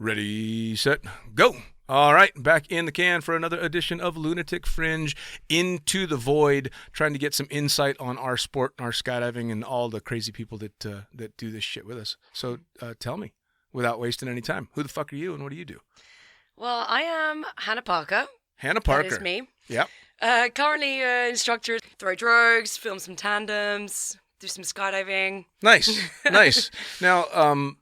Ready, set, go. All right, back in the can for another edition of Lunatic Fringe, Into the Void, trying to get some insight on our sport, our skydiving, and all the crazy people that do this shit with us. So tell me, without wasting any time, who the fuck are you and what do you do? Well, I am Hannah Parker. Hannah Parker. That is me. Yep. Currently instructor, throw drogues, film some tandems, do some skydiving. Nice, nice. Now,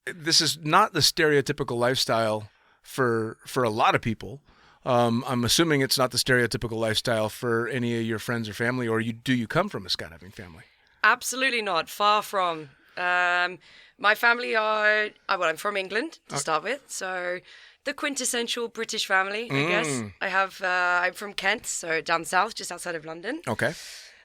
this is not the stereotypical lifestyle for a lot of people. I'm assuming it's not the stereotypical lifestyle for any of your friends or family, or do you come from a skydiving family? Absolutely not. Far from. My family are, I'm from England to start with, so the quintessential British family, I guess. I'm from Kent, so down south, just outside of London. Okay.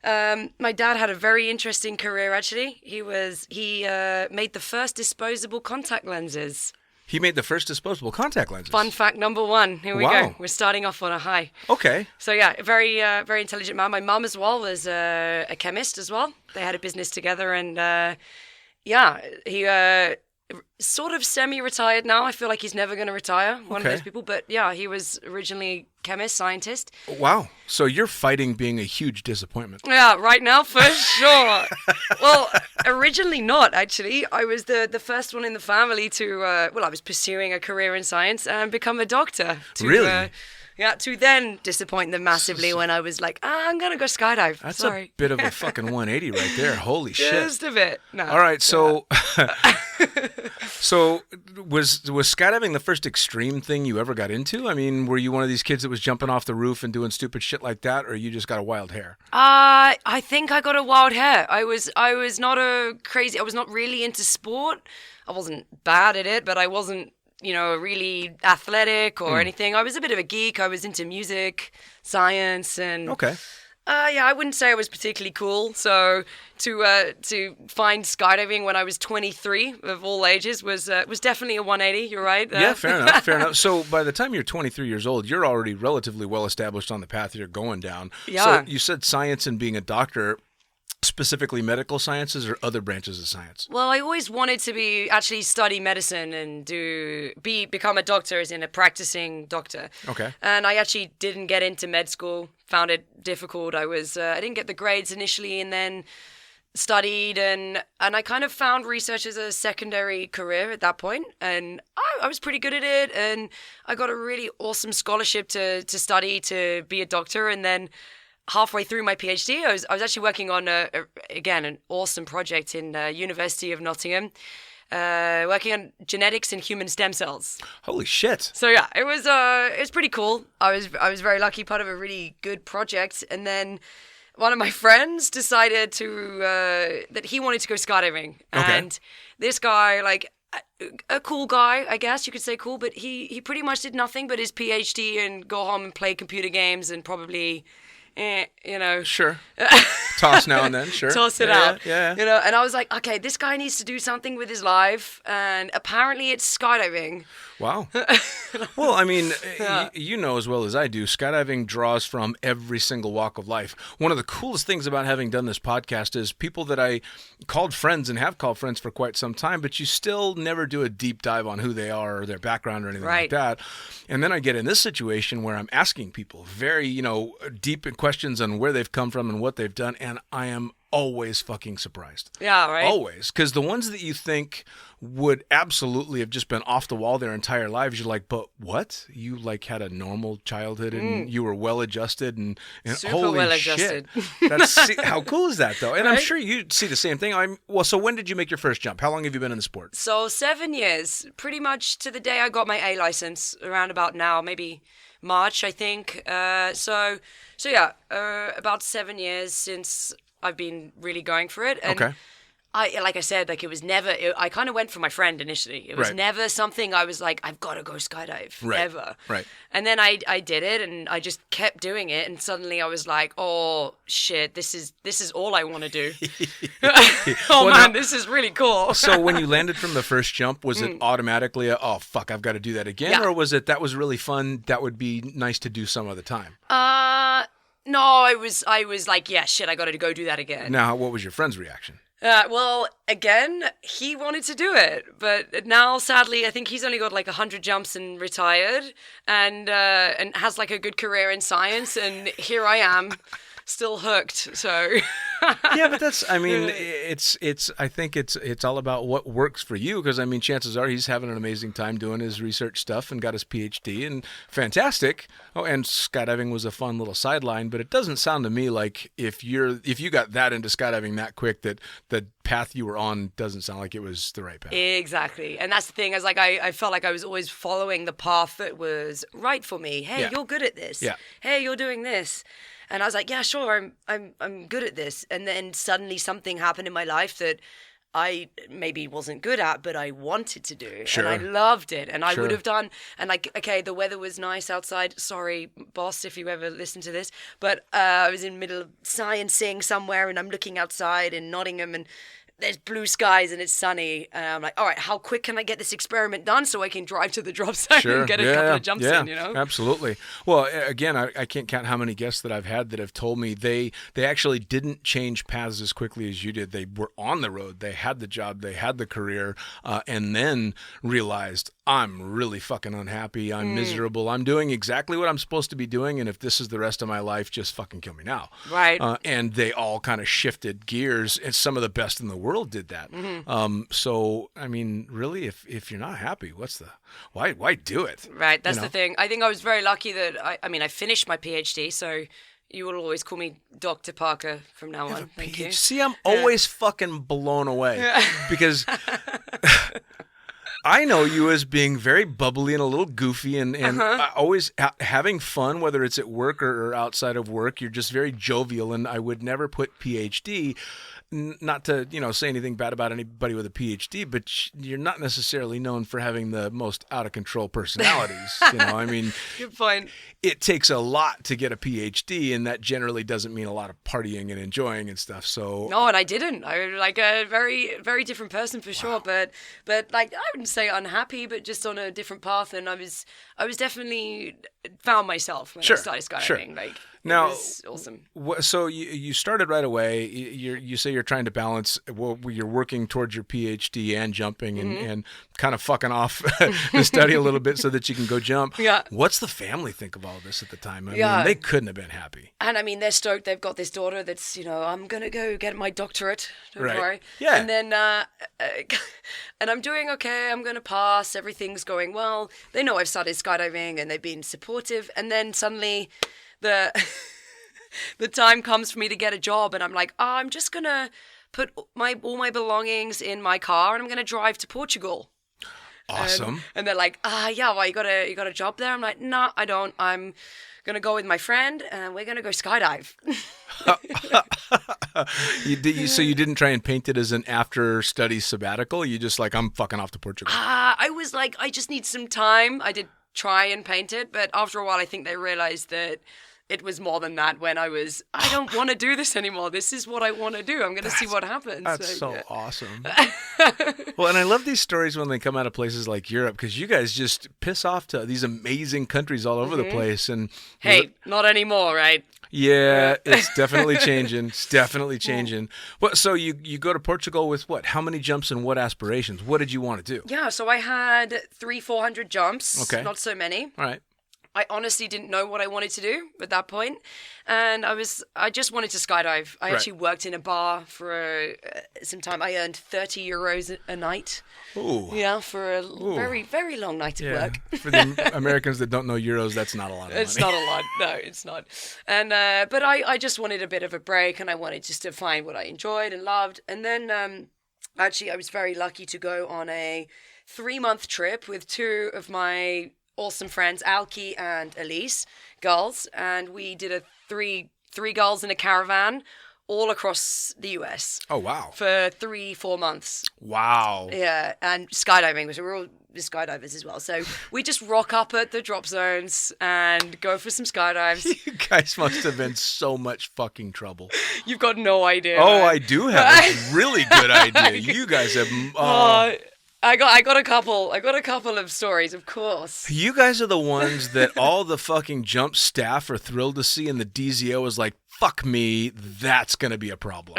My dad had a very interesting career, actually. He made the first disposable contact lenses. He made the first disposable contact lenses. Fun fact number one. Here we go. We're starting off on a high. Okay. So yeah, very intelligent man. My mum as well was a chemist as well. They had a business together, and he sort of semi-retired now. I feel like he's never going to retire. One of those people. But yeah, he was originally chemist, scientist. Wow. So you're fighting being a huge disappointment. Yeah, right now for sure. Well, originally not, actually. I was the first one in the family to, I was pursuing a career in science and become a doctor. Really? To then disappoint them massively when I was like, I'm going to go skydive. That's Sorry. a bit of a fucking 180 right there. Holy shit. Just a bit. No. All right, so so was skydiving the first extreme thing you ever got into? I mean, were you one of these kids that was jumping off the roof and doing stupid shit like that, or you just got a wild hair? I think I got a wild hair. I was not I was not really into sport. I wasn't bad at it, but I wasn't really athletic or anything. I was a bit of a geek. I was into music, science, and okay. I wouldn't say I was particularly cool. So to find skydiving when I was 23, of all ages, was definitely a 180. You're right. Yeah, fair enough. Fair enough. So by the time you're 23 years old, you're already relatively well established on the path you're going down. Yeah. So you said science and being a doctor. Specifically medical sciences or other branches of science? Well, I always wanted to actually study medicine and become a doctor, as in a practicing doctor. Okay. And I actually didn't get into med school, found it difficult. I didn't get the grades initially, and then studied and I kind of found research as a secondary career at that point, and I was pretty good at it, and I got a really awesome scholarship to study to be a doctor, and then halfway through my PhD, I was actually working on an awesome project in University of Nottingham, working on genetics and human stem cells. Holy shit! So yeah, it was pretty cool. I was very lucky, part of a really good project, and then one of my friends decided that he wanted to go skydiving, and this guy, like a cool guy, I guess you could say cool, but he pretty much did nothing but his PhD and go home and play computer games and probably. Sure. Toss now and then, sure. Toss it out. Yeah. And I was like, okay, this guy needs to do something with his life, and apparently it's skydiving. Wow. Well, I mean, you know as well as I do, skydiving draws from every single walk of life. One of the coolest things about having done this podcast is people that I called friends and have called friends for quite some time, but you still never do a deep dive on who they are or their background or anything like that. And then I get in this situation where I'm asking people very, deep questions on where they've come from and what they've done, and I am always fucking surprised. Yeah, right? Always. Because the ones that you think would absolutely have just been off the wall their entire lives, you're like, but what? You had a normal childhood and you were well-adjusted and super holy well-adjusted. Shit. How cool is that, though? And I'm sure you see the same thing. So when did you make your first jump? How long have you been in the sport? So 7 years, pretty much to the day I got my A license, around about now, maybe March, I think. So yeah, about 7 years since I've been really going for it. And like I said, it was never, I kind of went for my friend initially. It was never something I was like, I've got to go skydive, ever. Right. And then I did it, and I just kept doing it, and suddenly I was like, oh shit, this is all I want to do. This is really cool. So when you landed from the first jump, was it automatically oh fuck, I've got to do that again? Or was it, that was really fun, that would be nice to do some other time? No, I was like, yeah, shit, I got to go do that again. Now, what was your friend's reaction? Well, again, he wanted to do it, but now, sadly, I think he's only got like 100 jumps and retired, and has like a good career in science. And here I am, still hooked. So Yeah, but that's, I mean, I think it's all about what works for you, because I mean, chances are he's having an amazing time doing his research stuff and got his PhD, and fantastic. Oh, and skydiving was a fun little sideline, but it doesn't sound to me like if you got that into skydiving that quick, that the path you were on doesn't sound like it was the right path. Exactly. And that's the thing, is like I felt like I was always following the path that was right for me. Hey, you're good at this. Yeah. Hey, you're doing this. And I was like, yeah, sure, I'm good at this. And then suddenly something happened in my life that I maybe wasn't good at, but I wanted to do. Sure. And I loved it. And I Sure. would have done, and like, okay, the weather was nice outside. Sorry, boss, if you ever listen to this. But I was in the middle of sciencing somewhere, and I'm looking outside in Nottingham, and there's blue skies and it's sunny. And I'm like, all right, how quick can I get this experiment done so I can drive to the drop zone and get a couple of jumps in, you know? Absolutely. Well, again, I can't count how many guests that I've had that have told me they actually didn't change paths as quickly as you did. They were on the road, they had the job, they had the career, and then realized, I'm really fucking unhappy, I'm miserable, I'm doing exactly what I'm supposed to be doing, and if this is the rest of my life, just fucking kill me now. Right. And they all kind of shifted gears, and some of the best in the world did that. So, I mean, really, if you're not happy, why do it? Right, that's the thing. I think I was very lucky that, I finished my PhD, so you will always call me Dr. Parker from now on. Thank you. See, I'm always fucking blown away because I know you as being very bubbly and a little goofy and always having fun, whether it's at work or outside of work. You're just very jovial, and I would never put PhD, not to, say anything bad about anybody with a PhD, but you're not necessarily known for having the most out of control personalities. Good point. It takes a lot to get a PhD, and that generally doesn't mean a lot of partying and enjoying and stuff. So no, and I didn't. I was like a very, very different person for sure. But like, I wouldn't say unhappy, but just on a different path. And I was definitely found myself when I started skydiving. Sure. Like, now, it was awesome. So you started right away. You say you're trying to balance. Well, you're working towards your PhD and jumping, and kind of fucking off the study a little bit so that you can go jump. Yeah. What's the family think of all this at the time? I mean, they couldn't have been happy. And I mean, they're stoked. They've got this daughter that's, I'm gonna go get my doctorate. Don't worry. Yeah. And then, and I'm doing okay. I'm gonna pass. Everything's going well. They know I've started skydiving, and they've been supportive. And then suddenly, the time comes for me to get a job, and I'm like, I'm just gonna put all my belongings in my car, and I'm gonna drive to Portugal. Awesome. And they're like, yeah, well, you got a job there? I'm like, no, I don't. I'm gonna go with my friend, and we're gonna go skydive. So you didn't try and paint it as an after-study sabbatical? You just like, I'm fucking off to Portugal. I was like, I just need some time. I did try and paint it, but after a while, I think they realized that it was more than that. When I don't want to do this anymore. This is what I want to do. I'm going to see what happens. That's so awesome. Well, and I love these stories when they come out of places like Europe, because you guys just piss off to these amazing countries all over the place. And hey, not anymore, right? Yeah, it's definitely changing. It's definitely changing. Well, so you go to Portugal with what? How many jumps and what aspirations? What did you want to do? Yeah, so I had 400 jumps. Okay. Not so many. All right. I honestly didn't know what I wanted to do at that point, and I just wanted to skydive. I actually worked in a bar for some time. I earned €30 a night. Ooh. Yeah, for a very, very long night of work. For the Americans that don't know euros, that's not a lot of money. It's not a lot. No, it's not. And but I just wanted a bit of a break, and I wanted just to find what I enjoyed and loved. And then actually, I was very lucky to go on a 3-month trip with two of my awesome friends, Alki and Elise, girls, and we did a three girls in a caravan all across the US. Oh, wow. For 3-4 months. Wow. Yeah, and skydiving, which we're all skydivers as well. So we just rock up at the drop zones and go for some skydives. You guys must have been so much fucking trouble. You've got no idea. Oh, man. I do have a really good idea. You guys have... I got a couple of stories, of course. You guys are the ones that all the fucking jump staff are thrilled to see, and the DZO is like, fuck me, that's going to be a problem.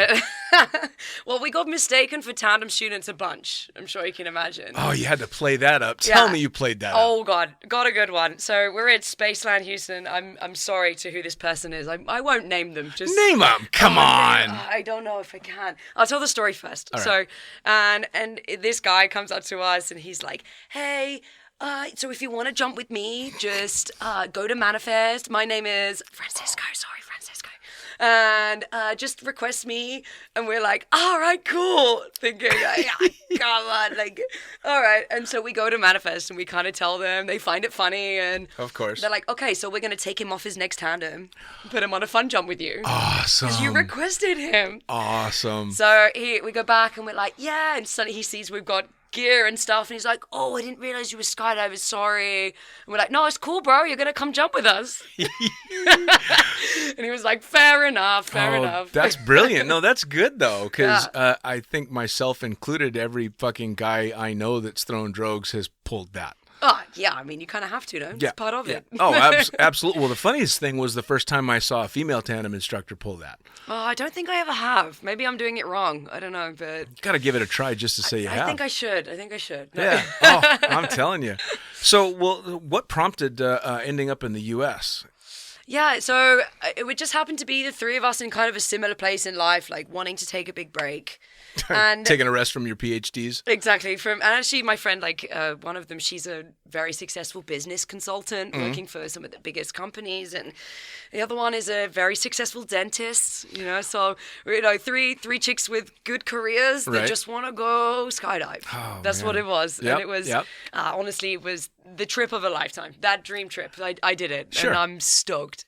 Well, we got mistaken for tandem students a bunch. I'm sure you can imagine. Oh, you had to play that up. Tell me you played that up. Oh, God. Got a good one. So we're at Spaceland Houston. I'm sorry to who this person is. I won't name them. Just name them. Come on. I don't know if I can. I'll tell the story first. All right. So, and this guy comes up to us and he's like, hey, so if you want to jump with me, just go to Manifest. My name is Francisco. Sorry, Francisco. And just request me. And we're like, all right, cool. Thinking, come on, like, all right. And so we go to Manifest and we kind of tell them. They find it funny. And of course, they're like, okay, so we're going to take him off his next tandem, put him on a fun jump with you. Awesome. Because you requested him. Awesome. So we go back and we're like, yeah. And suddenly he sees we've got gear and stuff, and he's like, oh, I didn't realize you were skydivers, sorry. And we're like, no, it's cool, bro, you're gonna come jump with us. And he was like, fair enough. That's brilliant. No, that's good though, because I think myself included, every fucking guy I know that's thrown drogues has pulled that. Oh, yeah, I mean, you kind of have to, though. Yeah. It's part of it. Oh, absolutely. Well, the funniest thing was the first time I saw a female tandem instructor pull that. Oh, I don't think I ever have. Maybe I'm doing it wrong. I don't know, but... You got to give it a try just to say you have. I think I should. No. Yeah. Oh, I'm telling you. So, well, what prompted ending up in the U.S.? Yeah, so it would just happen to be the three of us in kind of a similar place in life, like wanting to take a big break. And taking a rest from your PhDs. Exactly. And actually, my friend, like one of them, she's a very successful business consultant working for some of the biggest companies, and the other one is a very successful dentist. So three chicks with good careers that just want to go skydive. Oh, That's man. What it was, and it was honestly, it was the trip of a lifetime. That dream trip. I did it, sure. And I'm stoked.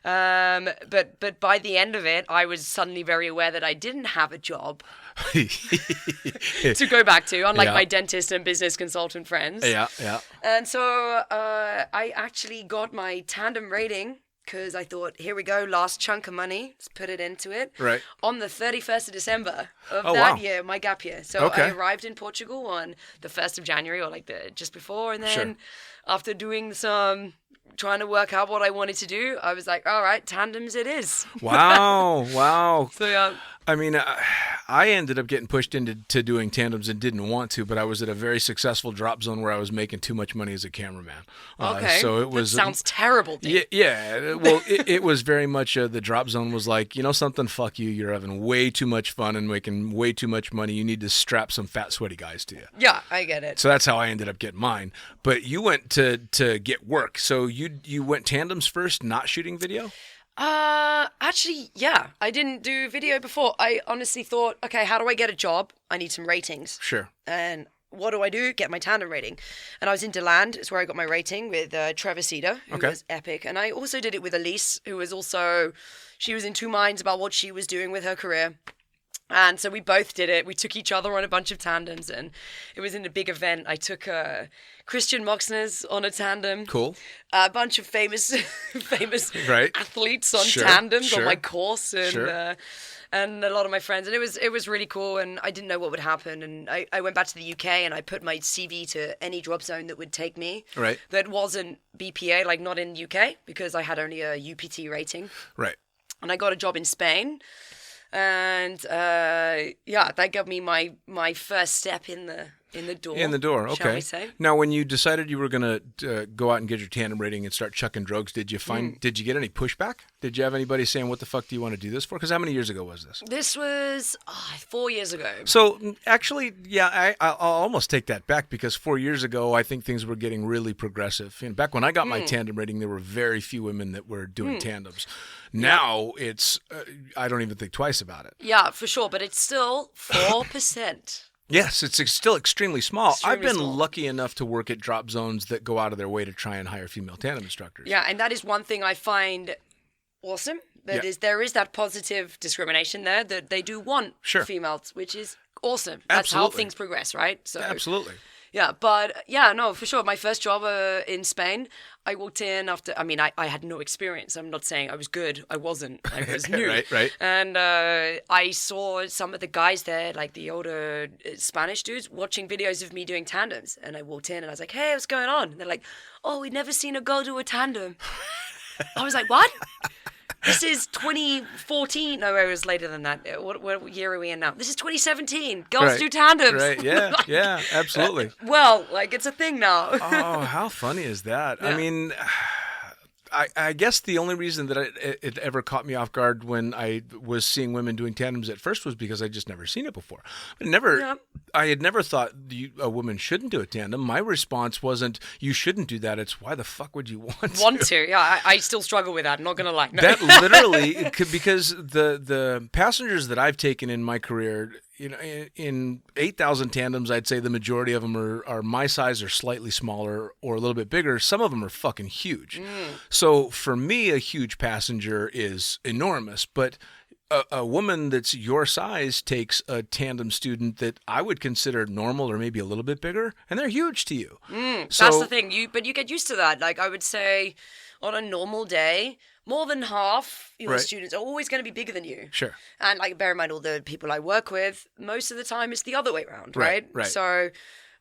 But by the end of it, I was suddenly very aware that I didn't have a job to go back to, unlike my dentist and business consultant friends. Yeah. And so I actually got my tandem rating because I thought, here we go, last chunk of money, let's put it into it. Right. On the 31st of December of that year, my gap year. So I arrived in Portugal on the 1st of January, or like just before, and then after doing some... trying to work out what I wanted to do, I was like, all right, tandems it is. Wow. So, yeah. I mean, I ended up getting pushed into doing tandems and didn't want to, but I was at a very successful drop zone where I was making too much money as a cameraman. Okay. So it was... That sounds terrible, Dave. Yeah. Well, it was very much the drop zone was like, you know something, fuck you. You're having way too much fun and making way too much money. You need to strap some fat, sweaty guys to you. Yeah, I get it. So that's how I ended up getting mine. But you went to get work. So you went tandems first, not shooting video? Actually, yeah. I didn't do video before. I honestly thought, okay, how do I get a job? I need some ratings. Sure. And what do? Get my tandem rating. And I was in DeLand. It's where I got my rating with Trevor Cedar, who was epic. And I also did it with Elise, who was also, she was in two minds about what she was doing with her career. And so we both did it. We took each other on a bunch of tandems, and it was in a big event. I took Christian Moxner's on a tandem. Cool. A bunch of famous athletes on tandems on my course, and and a lot of my friends. And it was really cool, and I didn't know what would happen. And I went back to the UK, and I put my CV to any drop zone that would take me. Right. That wasn't BPA, like not in the UK, because I had only a UPT rating. Right. And I got a job in Spain. And that gave me my first step in the door. In the door, okay. Shall we say? Now, when you decided you were going to go out and get your tandem rating and start chucking drugs, did you get any pushback? Did you have anybody saying, "What the fuck do you want to do this for?" Because how many years ago was this? This was 4 years ago. So actually, yeah, I'll almost take that back, because 4 years ago, I think things were getting really progressive. And back when I got my tandem rating, there were very few women that were doing tandems. Now it's, I don't even think twice about it. Yeah, for sure, but it's still 4%. Yes, it's still extremely small. I've been lucky enough to work at drop zones that go out of their way to try and hire female tandem instructors. Yeah, and that is one thing I find awesome. There is that positive discrimination there, that they do want females, which is awesome. That's how things progress, right? So absolutely. Yeah, but yeah, no, for sure. My first job in Spain, I walked in after, I had no experience. I'm not saying I was good. I wasn't. I was new. Right. And I saw some of the guys there, like the older Spanish dudes, watching videos of me doing tandems. And I walked in and I was like, hey, what's going on? And they're like, oh, we'd never seen a girl do a tandem. I was like, what? This is 2014. No, it was later than that. What year are we in now? This is 2017. Girls do tandems. Right, yeah, yeah, absolutely. Well, like, it's a thing now. Oh, how funny is that? Yeah. I mean, I guess the only reason that it ever caught me off guard when I was seeing women doing tandems at first was because I just never seen it before. I had never thought a woman shouldn't do a tandem. My response wasn't, you shouldn't do that. It's, why the fuck would you want to? Yeah, I still struggle with that. I'm not going to lie. No. That literally, because the passengers that I've taken in my career, you know, in 8,000 tandems, I'd say the majority of them are my size or slightly smaller or a little bit bigger. Some of them are fucking huge. So for me, a huge passenger is enormous. But a woman that's your size takes a tandem student that I would consider normal or maybe a little bit bigger, and they're huge to you. So, that's the thing. But you get used to that. Like, I would say on a normal day, more than half your students are always going to be bigger than you. Sure. And, like, bear in mind all the people I work with, most of the time it's the other way around, right? Right. So,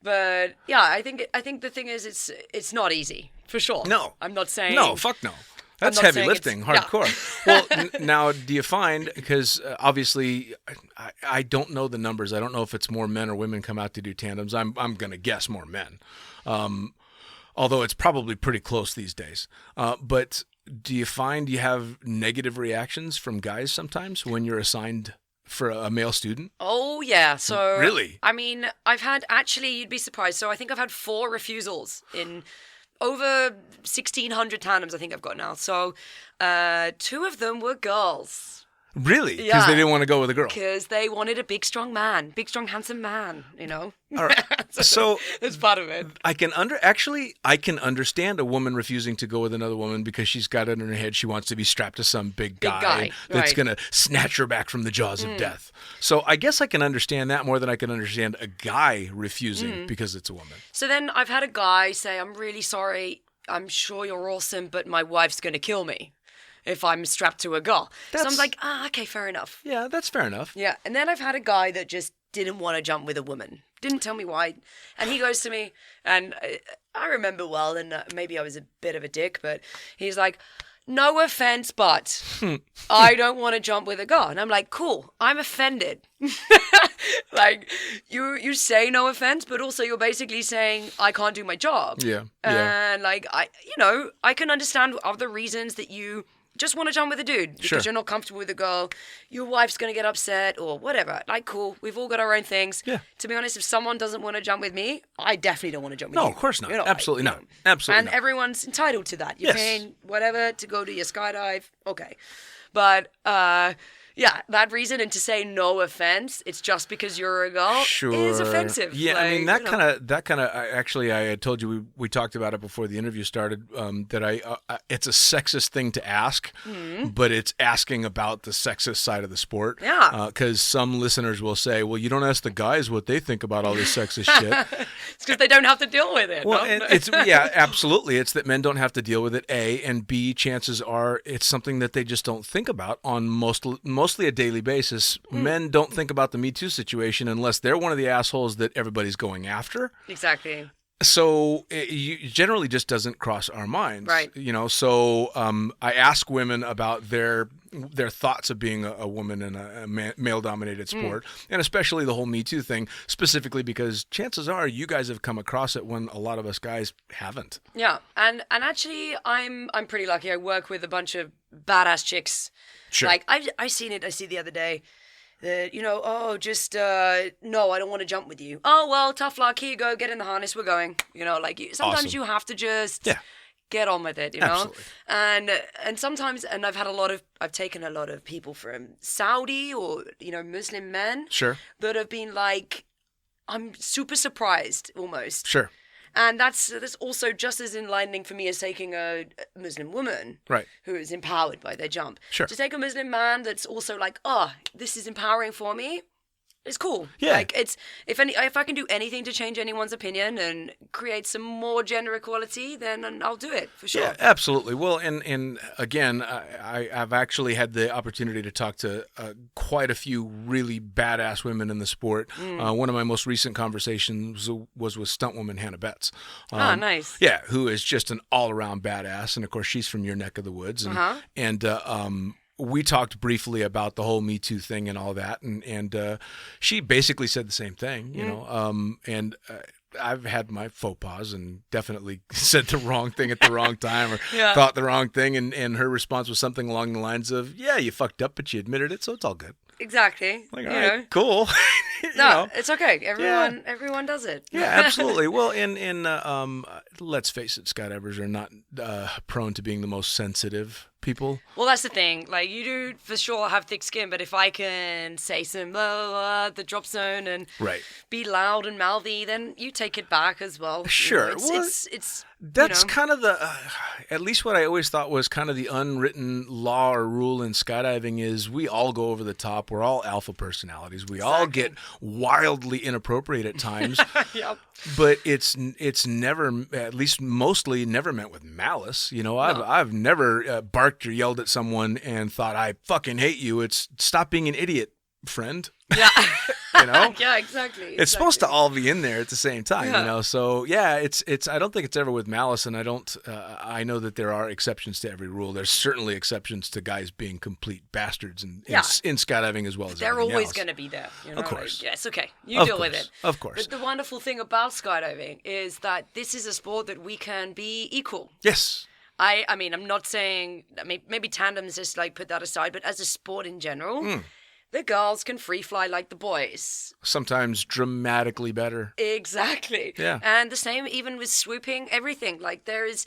but yeah, I think the thing is it's not easy, for sure. No. I'm not saying. No, fuck no. That's heavy lifting, hardcore. Yeah. Well, now, do you find, because obviously I don't know the numbers. I don't know if it's more men or women come out to do tandems. I'm going to guess more men, although it's probably pretty close these days. But do you find you have negative reactions from guys sometimes when you're assigned for a male student? Oh, yeah. So really? I mean, I've had, actually, you'd be surprised. So I think I've had 4 refusals in over 1,600 tandems I think I've got now. So 2 of them were girls. Really? Because they didn't want to go with a girl? Because they wanted a big, strong man. Big, strong, handsome man, you know? All right. So that's part of it. I can understand a woman refusing to go with another woman because she's got it in her head she wants to be strapped to some big guy that's going to snatch her back from the jaws of death. So I guess I can understand that more than I can understand a guy refusing because it's a woman. So then I've had a guy say, I'm really sorry. I'm sure you're awesome, but my wife's going to kill me if I'm strapped to a girl. So I'm like, okay, fair enough. Yeah, that's fair enough. Yeah, and then I've had a guy that just didn't want to jump with a woman. Didn't tell me why. And he goes to me, and I remember well, and maybe I was a bit of a dick, but he's like, no offense, but I don't want to jump with a girl. And I'm like, cool, I'm offended. Like, you say no offense, but also you're basically saying I can't do my job. Yeah. And like, I can understand other reasons that you just want to jump with a dude because you're not comfortable with a girl. Your wife's going to get upset or whatever. Like, cool. We've all got our own things. Yeah. To be honest, if someone doesn't want to jump with me, I definitely don't want to jump with you. No, of course not. You know, absolutely not. Absolutely and not. everyone's entitled to that. You're paying whatever to go to your skydive. Okay. But, yeah, that reason, and to say no offense, it's just because you're a girl is offensive. Yeah, like, I mean that kind of. Actually, I had told you we talked about it before the interview started. That it's a sexist thing to ask, but it's asking about the sexist side of the sport. Yeah, because some listeners will say, "Well, you don't ask the guys what they think about all this sexist shit." It's because they don't have to deal with it. Well, and it's absolutely. It's that men don't have to deal with it. A and B. Chances are it's something that they just don't think about on mostly a daily basis. Men don't think about the Me Too situation unless they're one of the assholes that everybody's going after. Exactly. So it generally just doesn't cross our minds. Right. You know, so I ask women about their thoughts of being a woman in a male-dominated sport, and especially the whole Me Too thing, specifically because chances are you guys have come across it when a lot of us guys haven't. Yeah, and actually I'm pretty lucky. I work with a bunch of badass chicks. Sure. Like I seen it. I see the other day that no, I don't want to jump with you. Oh well, tough luck. Here you go. Get in the harness. We're going. You know, like sometimes awesome. You have to just get on with it. You Absolutely. know, and sometimes, and I've taken a lot of people from Saudi or Muslim men. Sure. That have been like, I'm super surprised almost. Sure. And that's also just as enlightening for me as taking a Muslim woman who is empowered by their jump. Sure. To take a Muslim man that's also like, oh, this is empowering for me, It's cool. Yeah. Like if I can do anything to change anyone's opinion and create some more gender equality, then I'll do it for sure. Yeah, absolutely. Well, and again, I've actually had the opportunity to talk to quite a few really badass women in the sport. One of my most recent conversations was with stuntwoman Hannah Betts. Nice. Yeah, who is just an all-around badass, and of course she's from your neck of the woods. And we talked briefly about the whole Me Too thing and all that, and she basically said the same thing, you know. I've had my faux pas and definitely said the wrong thing at the wrong time or thought the wrong thing, and her response was something along the lines of, "Yeah, you fucked up, but you admitted it, so it's all good." Exactly. Like, all right, cool. No, it's okay. Everyone does it. Yeah, absolutely. Well, and let's face it, skydivers are not prone to being the most sensitive people. Well, that's the thing. Like, you do for sure have thick skin, but if I can say some blah, blah, blah, the drop zone and be loud and mouthy, then you take it back as well. Sure. You know, it's that's kind of the, at least what I always thought was kind of the unwritten law or rule in skydiving is we all go over the top. We're all alpha personalities. We all get wildly inappropriate at times. Yep. But it's never, at least mostly, never meant with malice. You know, I've never barked or yelled at someone and thought, I fucking hate you. It's stop being an idiot, friend. Yeah. You know? Yeah, exactly. It's supposed to all be in there at the same time, you know? So, yeah, it's. I don't think it's ever with malice, and I know that there are exceptions to every rule. There's certainly exceptions to guys being complete bastards in skydiving as well as they're always else. going to be there. You know? Of course. Like, yeah, it's okay. You deal with it. Of course. But the wonderful thing about skydiving is that this is a sport that we can be equal. Yes. I mean, I'm not saying, maybe tandems just like put that aside, but as a sport in general, the girls can free fly like the boys. Sometimes dramatically better. Exactly. Yeah. And the same even with swooping, everything. Like there is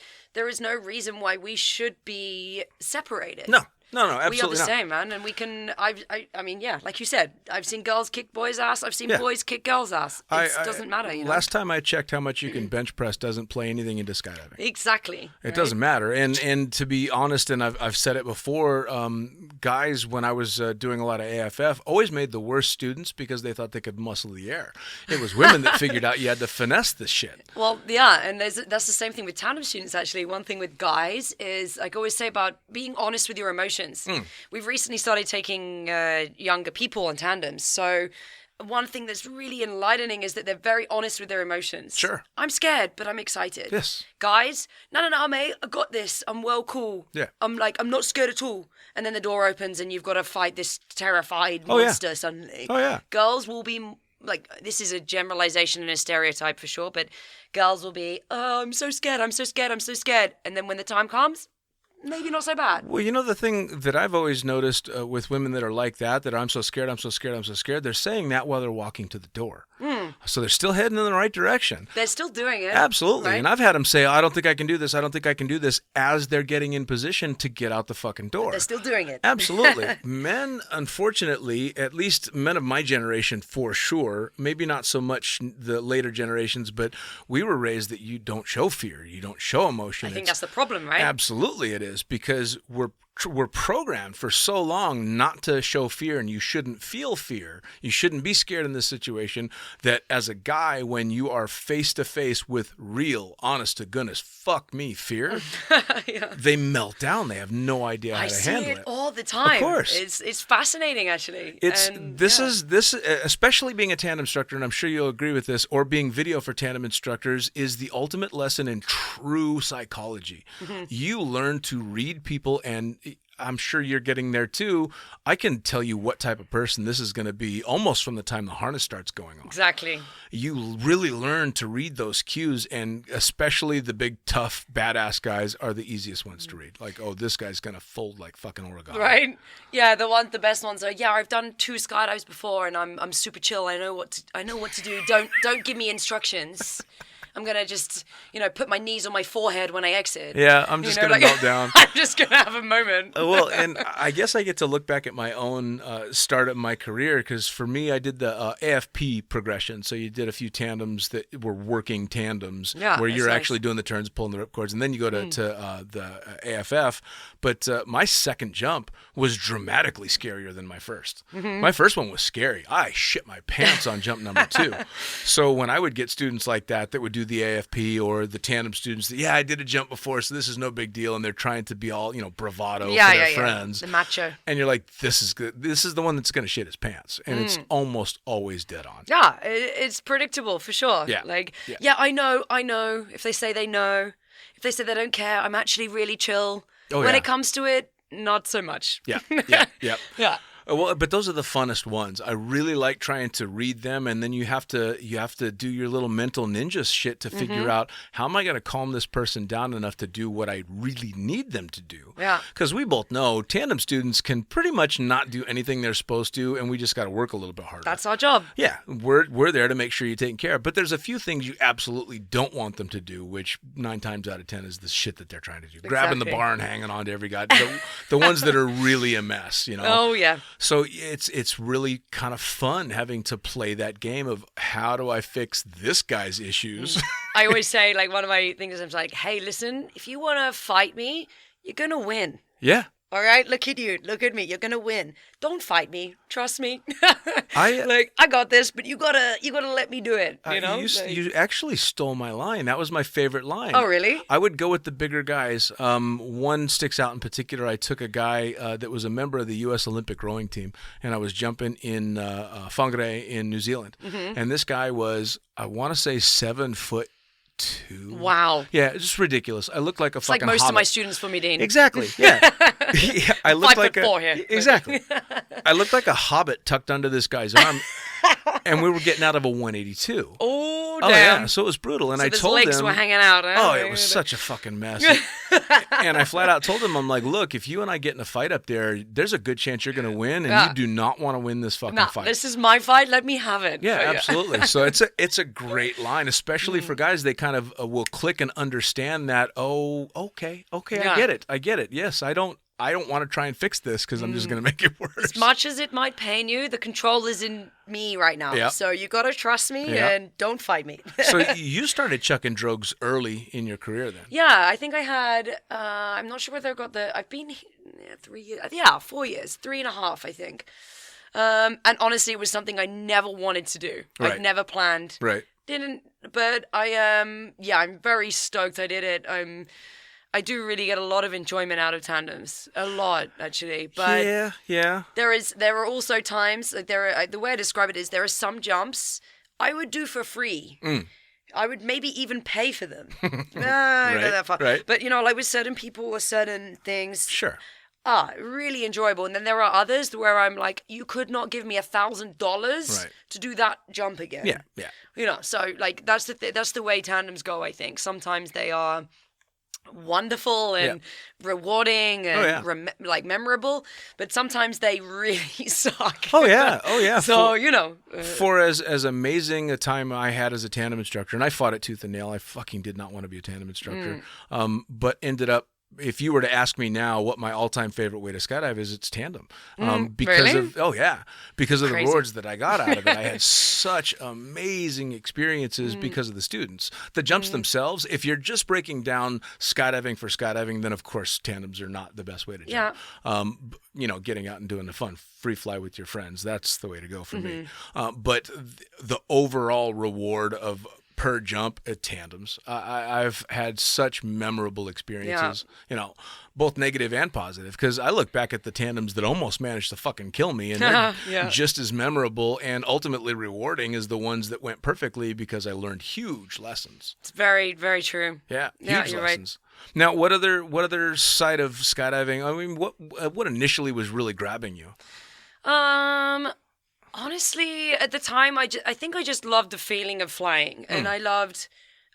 no reason why we should be separated. No, absolutely we are the not. same, man, and we can. I mean, yeah, like you said, I've seen girls kick boys' ass. I've seen boys kick girls' ass. It doesn't matter, you know. Last time I checked, how much you can bench press doesn't play anything into skydiving. Exactly. It doesn't matter, and to be honest, and I've said it before, guys, when I was doing a lot of AFF, always made the worst students because they thought they could muscle the air. It was women that figured out you had to finesse this shit. Well, yeah, and that's the same thing with tandem students. Actually, one thing with guys is, like I always say, about being honest with your emotions. We've recently started taking younger people on tandems. So one thing that's really enlightening is that they're very honest with their emotions. Sure. I'm scared, but I'm excited. Yes. Guys, no, mate, I got this. I'm well cool. Yeah. I'm not scared at all. And then the door opens and you've got to fight this terrified monster suddenly. Oh, yeah. Girls will be... Like, this is a generalization and a stereotype for sure, but girls will be, oh, I'm so scared. And then when the time comes, maybe not so bad. Well, you know, the thing that I've always noticed with women that are like that I'm so scared, they're saying that while they're walking to the door. So they're still heading in the right direction. They're still doing it. Absolutely. Right? And I've had them say, I don't think I can do this, as they're getting in position to get out the fucking door. They're still doing it. Absolutely. Men, unfortunately, at least men of my generation for sure, maybe not so much the later generations, but we were raised that you don't show fear, you don't show emotion. I think that's the problem, right? Absolutely it is, because we're programmed for so long not to show fear, and you shouldn't feel fear. You shouldn't be scared in this situation, that as a guy, when you are face to face with real, honest to goodness, fuck me, fear, they melt down. They have no idea how to handle it. I see it all the time. Of course. It's fascinating, actually. This is especially being a tandem instructor, and I'm sure you'll agree with this, or being video for tandem instructors, is the ultimate lesson in true psychology. You learn to read people, and I'm sure you're getting there too. I can tell you what type of person this is going to be almost from the time the harness starts going on. Exactly. You really learn to read those cues, and especially the big, tough, badass guys are the easiest ones to read. Like, oh, this guy's going to fold like fucking origami. Right? Yeah, the best ones are, I've done 2 skydives before and I'm super chill. I know what to do. Don't give me instructions. I'm going to just, put my knees on my forehead when I exit. Yeah, I'm just going to melt down. I'm just going to have a moment. Well, and I guess I get to look back at my own start of my career, because for me, I did the AFP progression. So you did a few tandems that were working tandems, where you're actually doing the turns, pulling the ripcords, and then you go to the AFF. But my second jump was dramatically scarier than my first. My first one was scary. I shit my pants on jump number 2. So when I would get students like that would do the AFP, or the tandem students that, I did a jump before, so this is no big deal, and they're trying to be all, bravado for their friends. The macho. And you're like, this is good. This is the one that's going to shit his pants. And it's almost always dead on. Yeah, it's predictable for sure. Yeah. I know. If they say they know, if they say they don't care, I'm actually really chill. When it comes to it, not so much. Yeah. Yeah. Well, but those are the funnest ones. I really like trying to read them, and then you have to do your little mental ninja shit to figure out, how am I going to calm this person down enough to do what I really need them to do? Yeah. Because we both know tandem students can pretty much not do anything they're supposed to, and we just got to work a little bit harder. That's our job. Yeah, we're there to make sure you're taken care of. But there's a few things you absolutely don't want them to do, which 9 times out of 10 is the shit that they're trying to do. Exactly. Grabbing the bar and hanging on to every guy. The ones that are really a mess, Oh, yeah. So it's really kind of fun having to play that game of, how do I fix this guy's issues? I always say, one of my things is, I'm like, hey, listen, if you want to fight me, you're going to win. Yeah. All right, look at you. Look at me. You're gonna win. Don't fight me. Trust me. I got this, but you gotta let me do it. You actually stole my line. That was my favorite line. Oh, really? I would go with the bigger guys. One sticks out in particular. I took a guy that was a member of the U.S. Olympic rowing team, and I was jumping in Whangarei in New Zealand. And this guy was, I want to say, 7'2". Wow. Yeah, it's just ridiculous. I looked like a fucking like most hobbit. of my students for me, Dean. Exactly. Yeah. I looked 5'4" here. Exactly. I looked like a hobbit tucked under this guy's arm, and we were getting out of a 182. Oh, damn. Yeah. So it was brutal, and so I told him. His legs were hanging out. Huh? Oh, it was such a fucking mess. And I flat out told him, I'm like, look, if you and I get in a fight up there, there's a good chance you're going to win, and you do not want to win this fucking fight. This is my fight. Let me have it. Yeah, absolutely. So it's a great line, especially for guys. They kind of will click and understand that. Oh, okay, I get it. Yes, I don't want to try and fix this because I'm just going to make it worse. As much as it might pain you, the control is in me right now. Yep. So you got to trust me and don't fight me. So you started chucking drugs early in your career then? Yeah, I think I had, I'm not sure whether I got I've been 3 years, 4 years, 3.5, I think. And honestly, it was something I never wanted to do. Right. I'd never planned. Right. Didn't, but I'm very stoked I did it. I do really get a lot of enjoyment out of tandems, a lot actually. But yeah. There are also times the way I describe it is there are some jumps I would do for free. I would maybe even pay for them. I don't go that far. Right. But with certain people or certain things. Sure. Really enjoyable. And then there are others where I'm like, you could not give me $1,000 to do that jump again. Yeah. So that's the way tandems go, I think. Sometimes they are wonderful and rewarding and memorable, but sometimes they really suck. Oh yeah. So for as amazing a time I had as a tandem instructor, and I fought it tooth and nail. I fucking did not want to be a tandem instructor, but ended up. If you were to ask me now what my all-time favorite way to skydive is, it's tandem. Because really? Because of Crazy. the rewards that I got out of it. I had such amazing experiences because of the students. The jumps themselves, if you're just breaking down skydiving for skydiving, then of course tandems are not the best way to jump. Getting out and doing the fun free fly with your friends, that's the way to go for me. But the overall reward of per jump at tandems. I've had such memorable experiences, both negative and positive, because I look back at the tandems that almost managed to fucking kill me, and they're just as memorable and ultimately rewarding as the ones that went perfectly because I learned huge lessons. It's very, very true. Yeah, huge lessons. Right. Now, what other side of skydiving? I mean, what initially was really grabbing you? Honestly, at the time, I think I just loved the feeling of flying, and I loved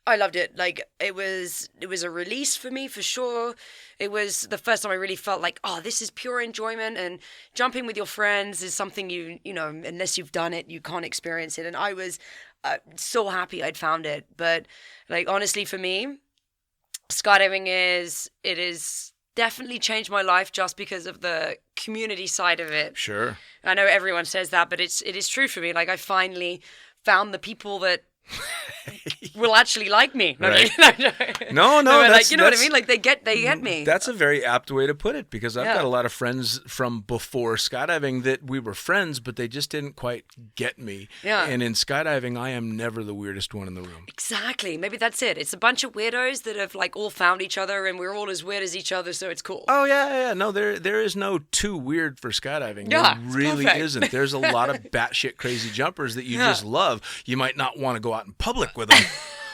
it. Like it was a release for me for sure. It was the first time I really felt like, oh, this is pure enjoyment, and jumping with your friends is something you know, unless you've done it, you can't experience it. And I was so happy I'd found it. But like honestly, for me, skydiving is definitely changed my life just because of the community side of it. Sure. I know everyone says that, but it is true for me. Like I finally found the people that will actually like me. Right. No, No, like, you know what I mean? Like they get me. That's a very apt way to put it, because I've Yeah. got a lot of friends from before skydiving that we were friends, but they just didn't quite get me. Yeah. And in skydiving, I am never the weirdest one in the room. Exactly. Maybe that's it. It's a bunch of weirdos that have like all found each other, and we're all as weird as each other, so it's cool. Oh yeah. No, there is no too weird for skydiving. Yeah, There it's really perfect. isn't. There's a lot of batshit crazy jumpers that you Yeah. just love. You might not want to go out in public with them.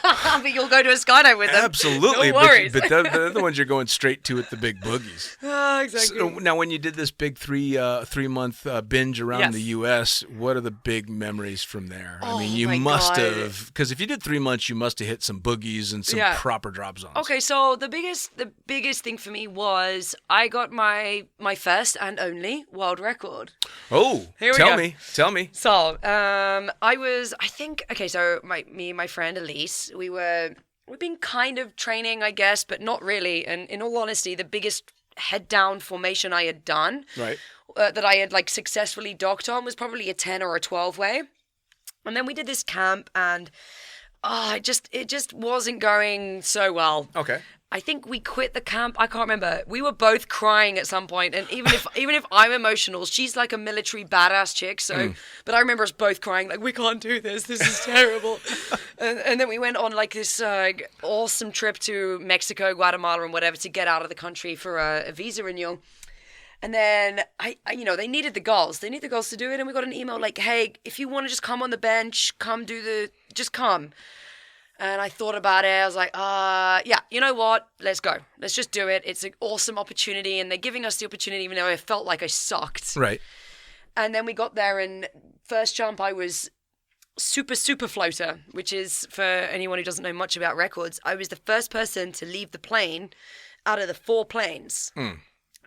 But you'll go to a skydive with them. Absolutely. No worries. But the other ones you're going straight to at the big boogies. Oh, exactly. So now, when you did this big 3-month binge around Yes. the U.S., what are the big memories from there? I Oh mean, you my must God. have, because if you did 3 months, you must have hit some boogies and some Yeah. proper drop zones. Okay, so the biggest thing for me was I got my first and only world record. Oh, Here we tell go. me. So, so me and my friend Elise, we've been kind of training, I guess, but not really. And in all honesty, the biggest head down formation I had done, Right. that I had like successfully docked on, was probably a 10 or a 12 way. And then we did this camp, and it just wasn't going so well. Okay. I think we quit the camp. I can't remember. We were both crying at some point, and even if I'm emotional, she's like a military badass chick. So, but I remember us both crying, like, we can't do this. This is terrible. and then we went on like this awesome trip to Mexico, Guatemala, and whatever to get out of the country for a visa renewal. And then I they needed the girls. They need the girls to do it, and we got an email like, hey, if you want to just come on the bench, just come. And I thought about it. I was like, yeah, you know what? Let's go. Let's just do it. It's an awesome opportunity. And they're giving us the opportunity, even though I felt like I sucked. Right. And then we got there, and first jump, I was super floater, which is, for anyone who doesn't know much about records, I was the first person to leave the plane out of the 4 planes.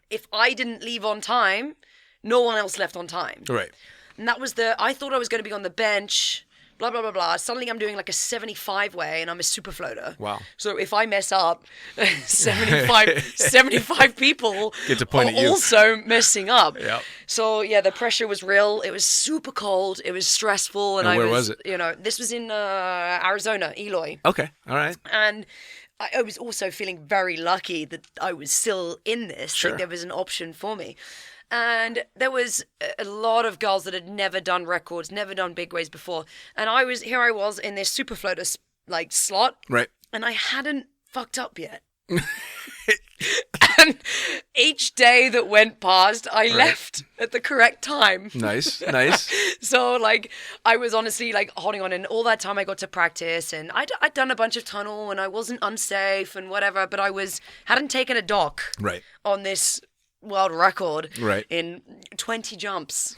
If I didn't leave on time, no one else left on time. Right. And that was I thought I was going to be on the bench, blah, blah, blah, blah. Suddenly I'm doing like a 75 way, and I'm a super floater. Wow. So if I mess up, 75 people Get to point are at you. also messing up. Yep. So yeah, the pressure was real. It was super cold. It was stressful. And where was it? This was in Arizona, Eloy. Okay. All right. And I was also feeling very lucky that I was still in this. Sure. Like there was an option for me. And there was a lot of girls that had never done records, never done big waves before. And I was in this super floater like slot. Right. And I hadn't fucked up yet. And each day that went past, I left at the correct time. Nice. So, like, I was honestly, like, holding on. And all that time I got to practice. And I'd done a bunch of tunnel, and I wasn't unsafe and whatever. But I hadn't taken a dock Right. on this world record Right. in 20 jumps.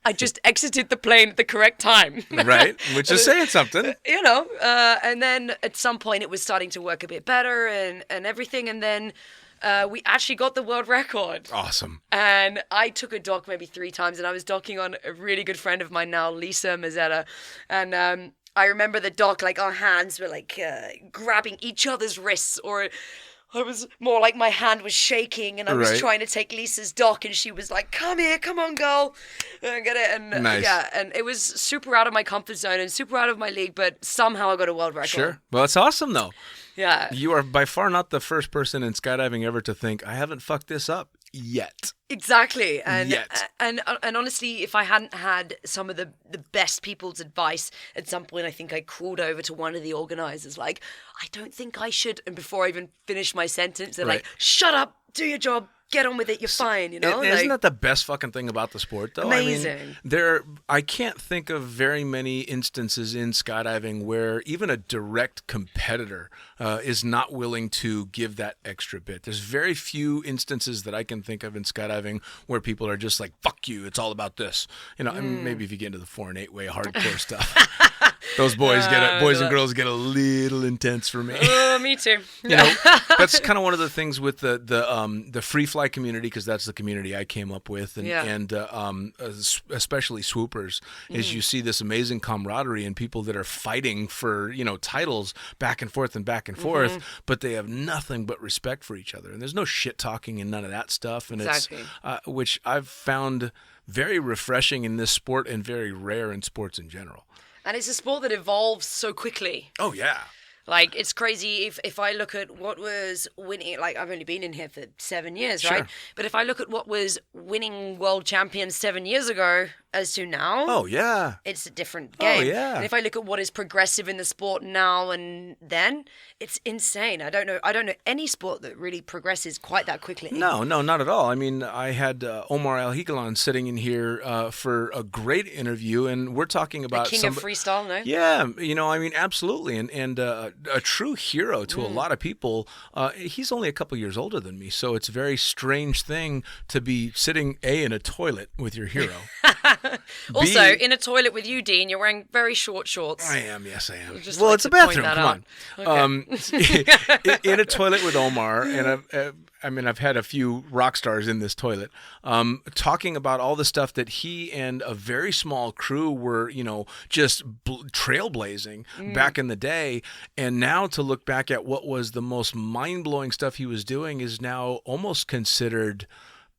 I just exited the plane at the correct time. Right. Which is saying something. And then at some point it was starting to work a bit better and everything. And then we actually got the world record. Awesome. And I took a dock maybe 3 times, and I was docking on a really good friend of mine now, Lisa Mazzetta. And I remember the dock, like our hands were like grabbing each other's wrists, or I was more like my hand was shaking, and I was Right. trying to take Lisa's dock, and she was like, come here, come on, girl. And I get it. And Nice. yeah, and it was super out of my comfort zone and super out of my league, but somehow I got a world record. Sure. Well, that's awesome, though. Yeah. You are by far not the first person in skydiving ever to think, I haven't fucked this up yet. Exactly. And, Yet. and honestly, if I hadn't had some of the best people's advice, at some point I think I crawled over to one of the organizers like, I don't think I should. And before I even finished my sentence, they're like, Right. shut up, do your job, get on with it, you're fine, you know? Isn't Like, that the best fucking thing about the sport, though? Amazing. I mean, I can't think of very many instances in skydiving where even a direct competitor is not willing to give that extra bit. There's very few instances that I can think of in skydiving where people are just like, fuck you, it's all about this. I mean, maybe if you get into the 4 and 8 way hardcore stuff. Those boys boys and girls get a little intense for me. Me too. That's kind of one of the things with the free fly community, because that's the community I came up with, and especially swoopers, is you see this amazing camaraderie and people that are fighting for titles back and forth, but they have nothing but respect for each other, and there's no shit talking and none of that stuff, and exactly. It's which I've found very refreshing in this sport and very rare in sports in general. And it's a sport that evolves so quickly. Oh yeah. Like, it's crazy if I look at what was winning, like, I've only been in here for 7 years, Sure. right? But if I look at what was winning world champions 7 years ago as to now, Oh yeah. it's a different game. Oh yeah. And if I look at what is progressive in the sport now and then, it's insane. I don't know any sport that really progresses quite that quickly. No, not at all. I mean, I had Omar Al Higalan sitting in here for a great interview, and we're talking about the king of freestyle, no? Yeah, I mean, absolutely, and a true hero to a lot of people. He's only a couple years older than me, so it's a very strange thing to be sitting in a toilet with your hero. Also, in a toilet with you, Dean, you're wearing very short shorts. I am, yes, I am. Just Well, like it's a to point bathroom. that Come out. on. In a toilet with Omar, and I've had a few rock stars in this toilet, talking about all the stuff that he and a very small crew were, just trailblazing back in the day, and now to look back at what was the most mind-blowing stuff he was doing is now almost considered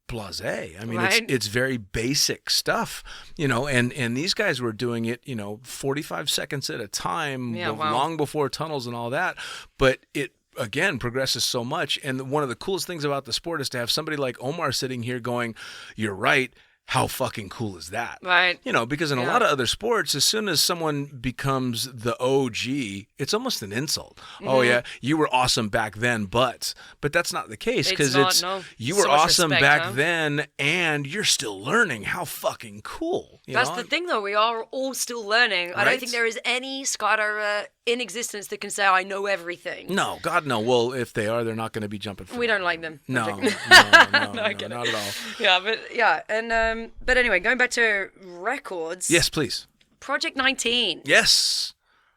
blasé. I mean, Right. it's very basic stuff, and these guys were doing it, 45 seconds at a time, Yeah, wow. long before tunnels and all that. But it, again, progresses so much. And one of the coolest things about the sport is to have somebody like Omar sitting here going, "You're right. How fucking cool is that?" Right. Because in a lot of other sports, as soon as someone becomes the OG, it's almost an insult. Oh yeah, you were awesome back then, but that's not the case, because you were So much awesome respect, back huh? then, and you're still learning. How fucking cool! That's the thing, though. We are all still learning. I Right? don't think there is any skydiver in existence that can say, I know everything. No, God, no. Well, if they are, they're not going to be jumping. We don't like them. No, I'm no, joking. I get not it. at all. Yeah, but anyway, going back to records. Yes, please. Project 19. Yes.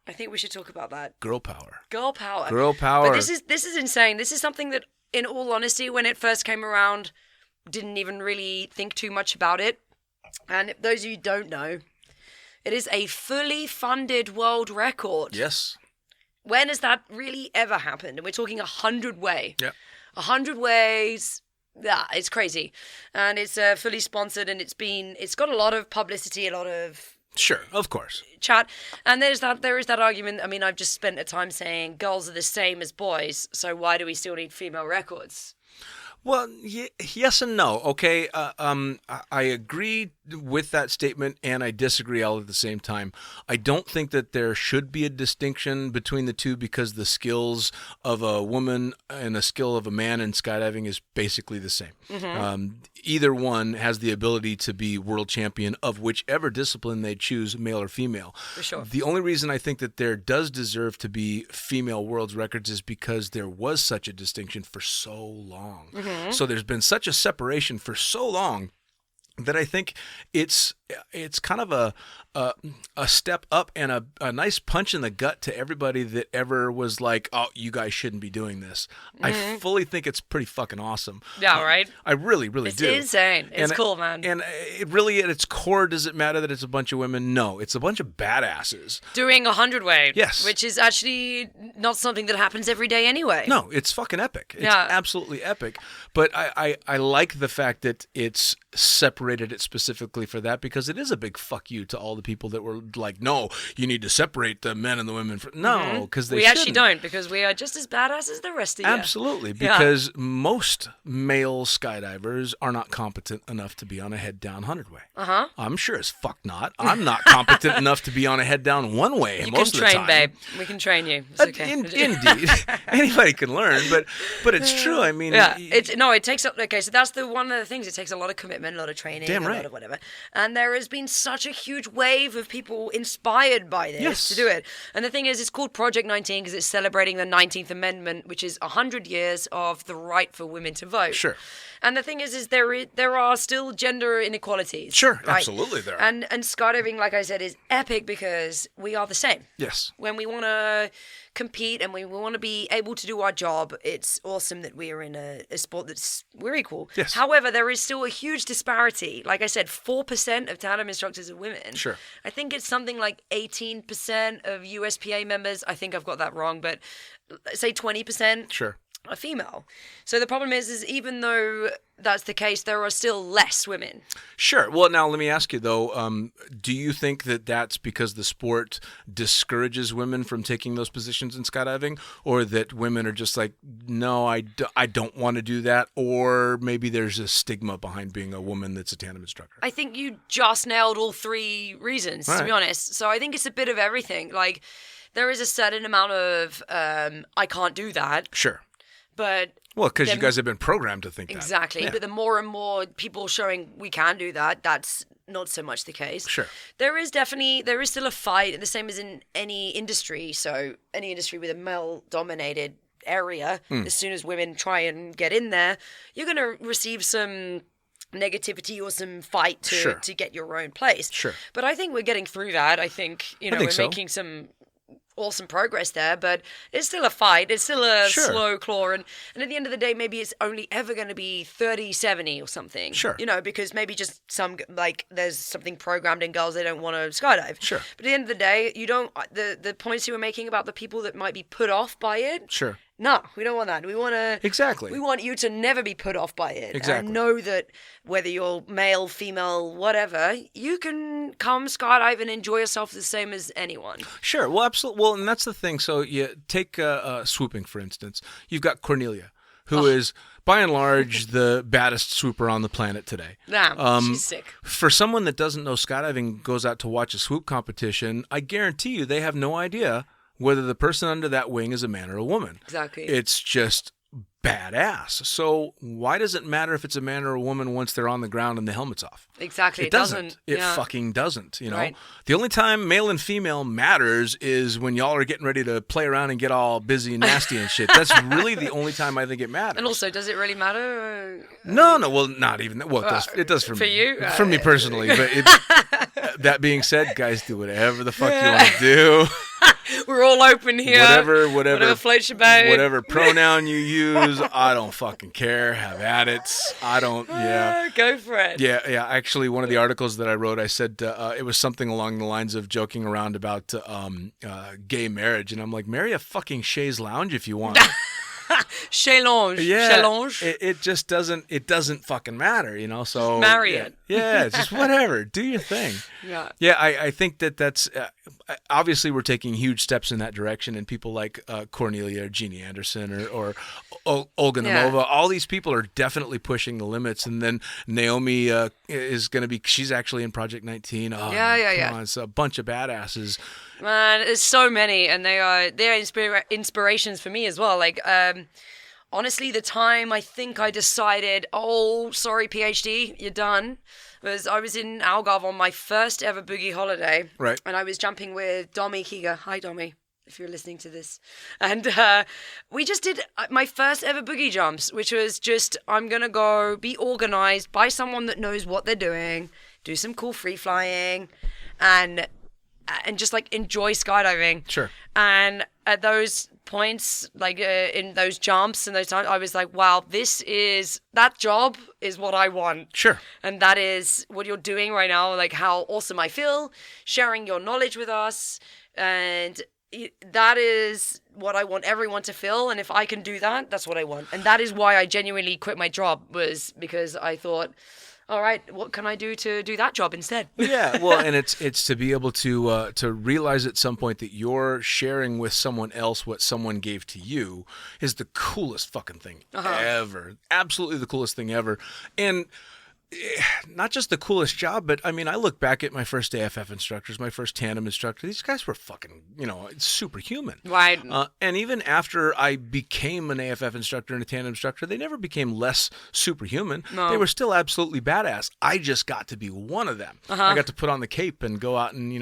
I think we should talk about that. Girl power. Girl power. Girl power. But this is insane. This is something that, in all honesty, when it first came around, didn't even really think too much about it. And if those of you who don't know, it is a fully funded world record. Yes. When has that really ever happened? And we're talking 100 way. Yeah. 100 ways. Yeah, it's crazy. And it's fully sponsored, and it's got a lot of publicity, a lot of Sure, of course. chat. And there is that argument. I mean, I've just spent a time saying girls are the same as boys, so why do we still need female records? Well, yes and no. Okay, I agree with that statement, and I disagree all at the same time. I don't think that there should be a distinction between the two, because the skills of a woman and the skill of a man in skydiving is basically the same. Either one has the ability to be world champion of whichever discipline they choose, male or female. For sure. The only reason I think that there does deserve to be female world records is because there was such a distinction for so long. So there's been such a separation for so long that I think it's kind of a step up and a nice punch in the gut to everybody that ever was like, oh, you guys shouldn't be doing this. I fully think it's pretty fucking awesome. Yeah, right? I really, really It's do. insane. It's cool, man. And it really, at its core, does it matter that it's a bunch of women? No, it's a bunch of badasses. Doing 100 way. Yes. Which is actually not something that happens every day anyway. No, it's fucking epic. It's Yeah. absolutely epic. But I like the fact that it's separated it specifically for that, because it is a big fuck you to all the people that were like, no, you need to separate the men and the women. No, because they We shouldn't. actually don't, because we are just as badass as the rest of you. Absolutely, because most male skydivers are not competent enough to be on a head-down 100-way. Uh-huh. I'm sure as fuck not. I'm not competent enough to be on a head-down one-way You most can of the train, time. babe. We can train you. It's okay. Indeed. Anybody can learn, but it's true. I mean, Yeah, it takes up. Okay, so that's one of the things. It takes a lot of commitment, a lot of training, Damn a right. lot of whatever. And there there has been such a huge wave of people inspired by this to do it. And the thing is, it's called Project 19 because it's celebrating the 19th Amendment, which is 100 years of the right for women to vote. Sure. And the thing is there are still gender inequalities. Sure, right? absolutely there are. And skydiving, like I said, is epic because we are the same. Yes. When we want to compete and we want to be able to do our job, it's awesome that we are in a sport we're equal. Yes. However, there is still a huge disparity. Like I said, 4% of tandem instructors are women. Sure. I think it's something like 18% of USPA members. I think I've got that wrong, but say 20%. Sure. Are female. So the problem is even though that's the case, there are still less women. Sure. Well, now let me ask you though, do you think that that's because the sport discourages women from taking those positions in skydiving, or that women are just like, no, I don't want to do that, or maybe there's a stigma behind being a woman that's a tandem instructor? I think you just nailed all three reasons, to be honest. So I think it's a bit of everything. Like there is a certain amount of I can't do that. Sure. But well, because you guys have been programmed to think that. Exactly. But the more and more people showing we can do that, that's not so much the case. Sure. There is still a fight, the same as in any industry. So any industry with a male-dominated area, as soon as women try and get in there, you're going to receive some negativity or some fight to get your own place. Sure. But I think we're getting through that. I think, we're making some awesome progress there, but it's still a fight. It's still a slow claw. And at the end of the day, maybe it's only ever going to be 30-70 or something. Sure. Because maybe just there's something programmed in girls, they don't want to skydive. Sure. But at the end of the day, the points you were making about the people that might be put off by it. Sure. No, we don't want that. We want to... Exactly. We want you to never be put off by it. Exactly. And know that whether you're male, female, whatever, you can come skydive and enjoy yourself the same as anyone. Sure. Well, absolutely. Well, and that's the thing. So you take swooping, for instance. You've got Cornelia, who is, by and large, the baddest swooper on the planet today. Nah, she's sick. For someone that doesn't know skydiving, goes out to watch a swoop competition, I guarantee you they have no idea whether the person under that wing is a man or a woman. Exactly. It's just badass. So why does it matter if it's a man or a woman once they're on the ground and the helmet's off? Exactly. It doesn't. It fucking doesn't, Right. The only time male and female matters is when y'all are getting ready to play around and get all busy and nasty and shit. That's really the only time I think it matters. And also, does it really matter? No, well, not even that. Well, it does for me. For you? For me personally. But that being said, guys, do whatever the fuck you want to do. We're all open here. Whatever floats your boat. Whatever pronoun you use, I don't fucking care. Have at it. I don't. Yeah. Go for it. Yeah. Actually, one of the articles that I wrote, I said it was something along the lines of joking around about gay marriage, and I'm like, marry a fucking chaise lounge if you want. Challenge. It just doesn't. It doesn't fucking matter, So marry it. Yeah, just whatever. Do your thing. Yeah. I think that's obviously we're taking huge steps in that direction, and people like Cornelia or Jeannie Anderson or Olga Nemova, all these people are definitely pushing the limits. And then Naomi is going to be. She's actually in Project 19. Oh, yeah. It's a bunch of badasses. Man, there's so many, and they're inspirations for me as well. Like, honestly, the time I think I decided, oh, sorry, PhD, you're done, was I was in Algarve on my first ever boogie holiday. Right. And I was jumping with Domi Kiga. Hi, Domi, if you're listening to this. And we just did my first ever boogie jumps, which was just, I'm going to go be organized by someone that knows what they're doing, do some cool free flying, and just like enjoy skydiving. Sure. And at those points, like in those jumps and those times, I was like, wow, that job is what I want. Sure. And that is what you're doing right now, like how awesome I feel, sharing your knowledge with us. And that is what I want everyone to feel. And if I can do that, that's what I want. And that is why I genuinely quit my job, was because I thought, all right, what can I do to do that job instead? Yeah, well, and it's to be able to realize at some point that you're sharing with someone else what someone gave to you is the coolest fucking thing ever. Absolutely the coolest thing ever. And not just the coolest job, but I mean, I look back at my first AFF instructors, my first tandem instructor. These guys were fucking, superhuman. Right. And even after I became an AFF instructor and a tandem instructor, they never became less superhuman. No. They were still absolutely badass. I just got to be one of them. I got to put on the cape and go out and,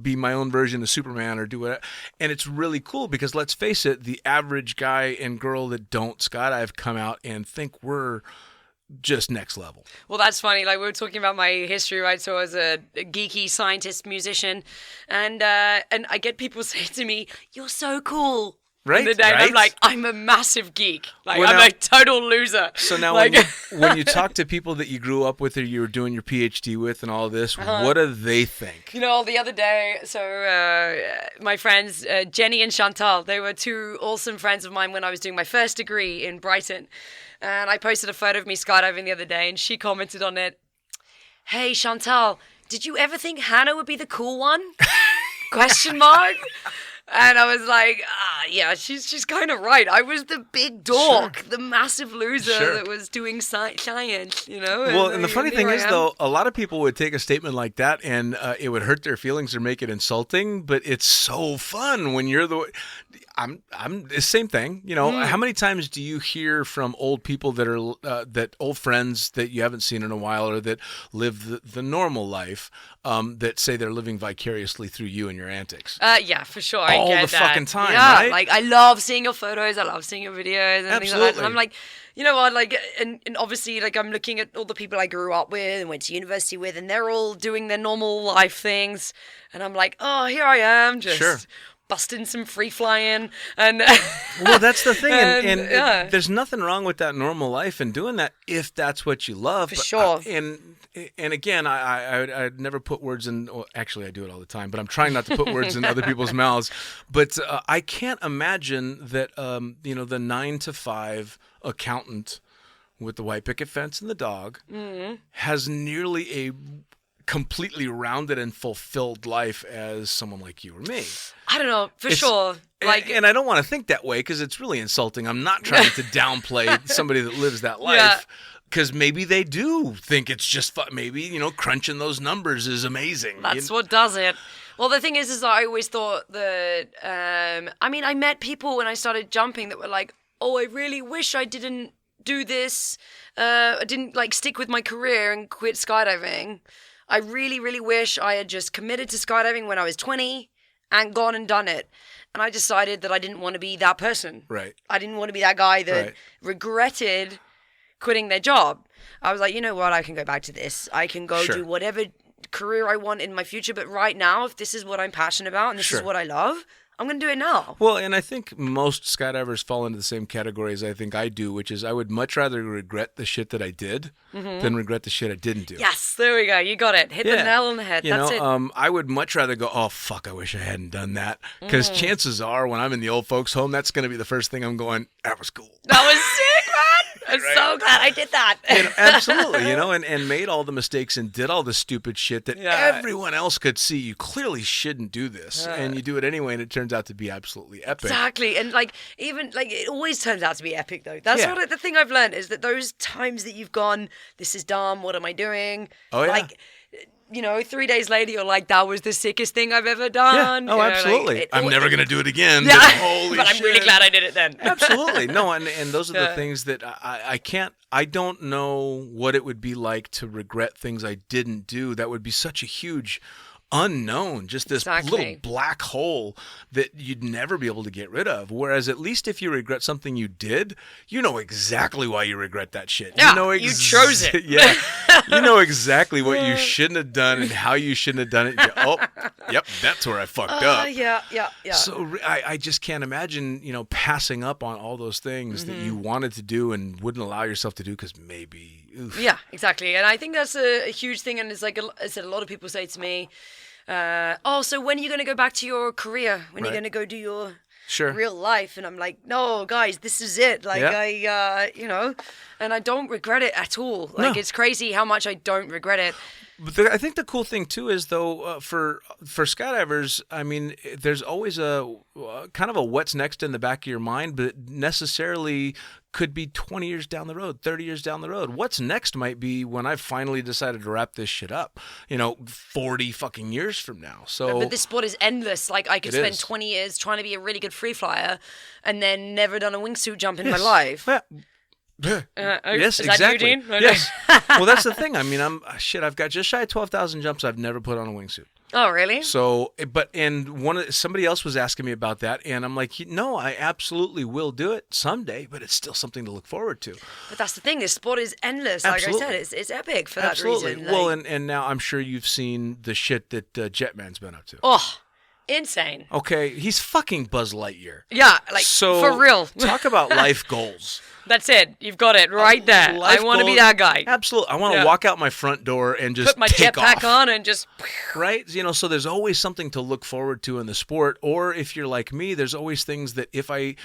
be my own version of Superman or do whatever. And it's really cool because let's face it, the average guy and girl that don't skydive come out and think we're just next level. Well, that's funny. Like, we were talking about my history, right? So I was a geeky scientist musician, and I get people say to me, "You're so cool." Right, and then right? I'm like, I'm a massive geek. Like, Well, I'm now- a total loser. So now like, when you talk to people that you grew up with or you were doing your PhD with and all this, what do they think? the other day, my friends, Jenny and Chantal, they were two awesome friends of mine when I was doing my first degree in Brighton. And I posted a photo of me skydiving the other day, and she commented on it, "Hey, Chantal, did you ever think Hannah would be the cool one?" Question mark. And I was like, yeah, she's kind of right. I was the big dork, the massive loser that was doing science, Well, and the funny thing is, though, a lot of people would take a statement like that and it would hurt their feelings or make it insulting, but it's so fun when you're the... I'm the same thing. How many times do you hear from old people that are that old friends that you haven't seen in a while or that live the normal life that say they're living vicariously through you and your antics? Yeah, for sure. I All get the that. fucking time, yeah, right? Like, I love seeing your photos. I love seeing your videos and things like that. And I'm like, you know what? Like, and obviously, like, I'm looking at all the people I grew up with and went to university with, and they're all doing their normal life things, and I'm like, oh, here I am, just busting some free flying and well, that's the thing, and yeah. there's nothing wrong with that normal life and doing that if that's what you love. For sure. And again, I'd never put words in. Well, actually, I do it all the time, but I'm trying not to put words in other people's mouths. But I can't imagine that the 9 to 5 accountant with the white picket fence and the dog has nearly a completely rounded and fulfilled life as someone like you or me. I don't know, for sure. Like, and I don't want to think that way because it's really insulting. I'm not trying to downplay somebody that lives that life because maybe they do think it's just fun. Maybe, crunching those numbers is amazing. That's what does it. Well, the thing is I always thought that, I met people when I started jumping that were like, oh, I really wish I didn't do this. I didn't stick with my career and quit skydiving. I really, really wish I had just committed to skydiving when I was 20 and gone and done it. And I decided that I didn't want to be that person. Right. I didn't want to be that guy that regretted quitting their job. I was like, you know what? I can go back to this. I can go do whatever career I want in my future. But right now, if this is what I'm passionate about and this is what I love, I'm going to do it now. Well, and I think most skydivers fall into the same category as I think I do, which is I would much rather regret the shit that I did than regret the shit I didn't do. Yes, there we go. You got it. Hit the nail on the head. That's it. I would much rather go, oh, fuck, I wish I hadn't done that. Because chances are when I'm in the old folks' home, that's going to be the first thing I'm going, that was cool. That was sick, man. I'm so glad I did that. Absolutely, and made all the mistakes and did all the stupid shit that everyone else could see. You clearly shouldn't do this, and you do it anyway, and it turns out to be absolutely epic. Exactly, and it always turns out to be epic, though. That's what the thing I've learned is that those times that you've gone, this is dumb, what am I doing? Oh, yeah. 3 days later, you're like, that was the sickest thing I've ever done. Yeah. Oh, absolutely. I'm never going to do it again. Yeah. Holy but I'm shit. really glad I did it then. Absolutely. No, and those are the things that I don't know what it would be like to regret things I didn't do. That would be such a huge unknown, just this little black hole that you'd never be able to get rid of. Whereas at least if you regret something you did, you know exactly why you regret that shit. Yeah, you chose it. Yeah, you know exactly what you shouldn't have done and how you shouldn't have done it. Oh, yep, that's where I fucked up. Yeah. So I just can't imagine, passing up on all those things that you wanted to do and wouldn't allow yourself to do because maybe. Oof. Yeah, exactly. And I think that's a huge thing. And it's like I said, a lot of people say to me, so when are you going to go back to your career? When are you going to go do your real life? And I'm like, no, guys, this is it. Like, and I don't regret it at all. Like, it's crazy how much I don't regret it. I think the cool thing too is though for skydivers, I mean, there's always a kind of a what's next in the back of your mind, but it necessarily could be 20 years down the road, 30 years down the road. What's next might be when I've finally decided to wrap this shit up, 40 fucking years from now. So, but this sport is endless. Like, I could spend 20 years trying to be a really good free flyer and then never done a wingsuit jump in my life. Yes, is exactly. That you, Dean? Okay. Yes. Well, that's the thing. I mean, I've got just shy of 12,000 jumps. I've never put on a wingsuit. Oh, really? So, somebody else was asking me about that, and I'm like, no, I absolutely will do it someday, but it's still something to look forward to. But that's the thing. This sport is endless. Absolutely. Like I said, it's epic for Absolutely. that reason. Well, and now I'm sure you've seen the shit that Jetman's been up to. Oh, insane. Okay, he's fucking Buzz Lightyear. Yeah, like, so, for real. Talk about life goals. That's it. You've got it right there. I want to be that guy. Absolutely. I want to walk out my front door and just put my take jetpack off. on and just... Right? So there's always something to look forward to in the sport. Or if you're like me, there's always things that if I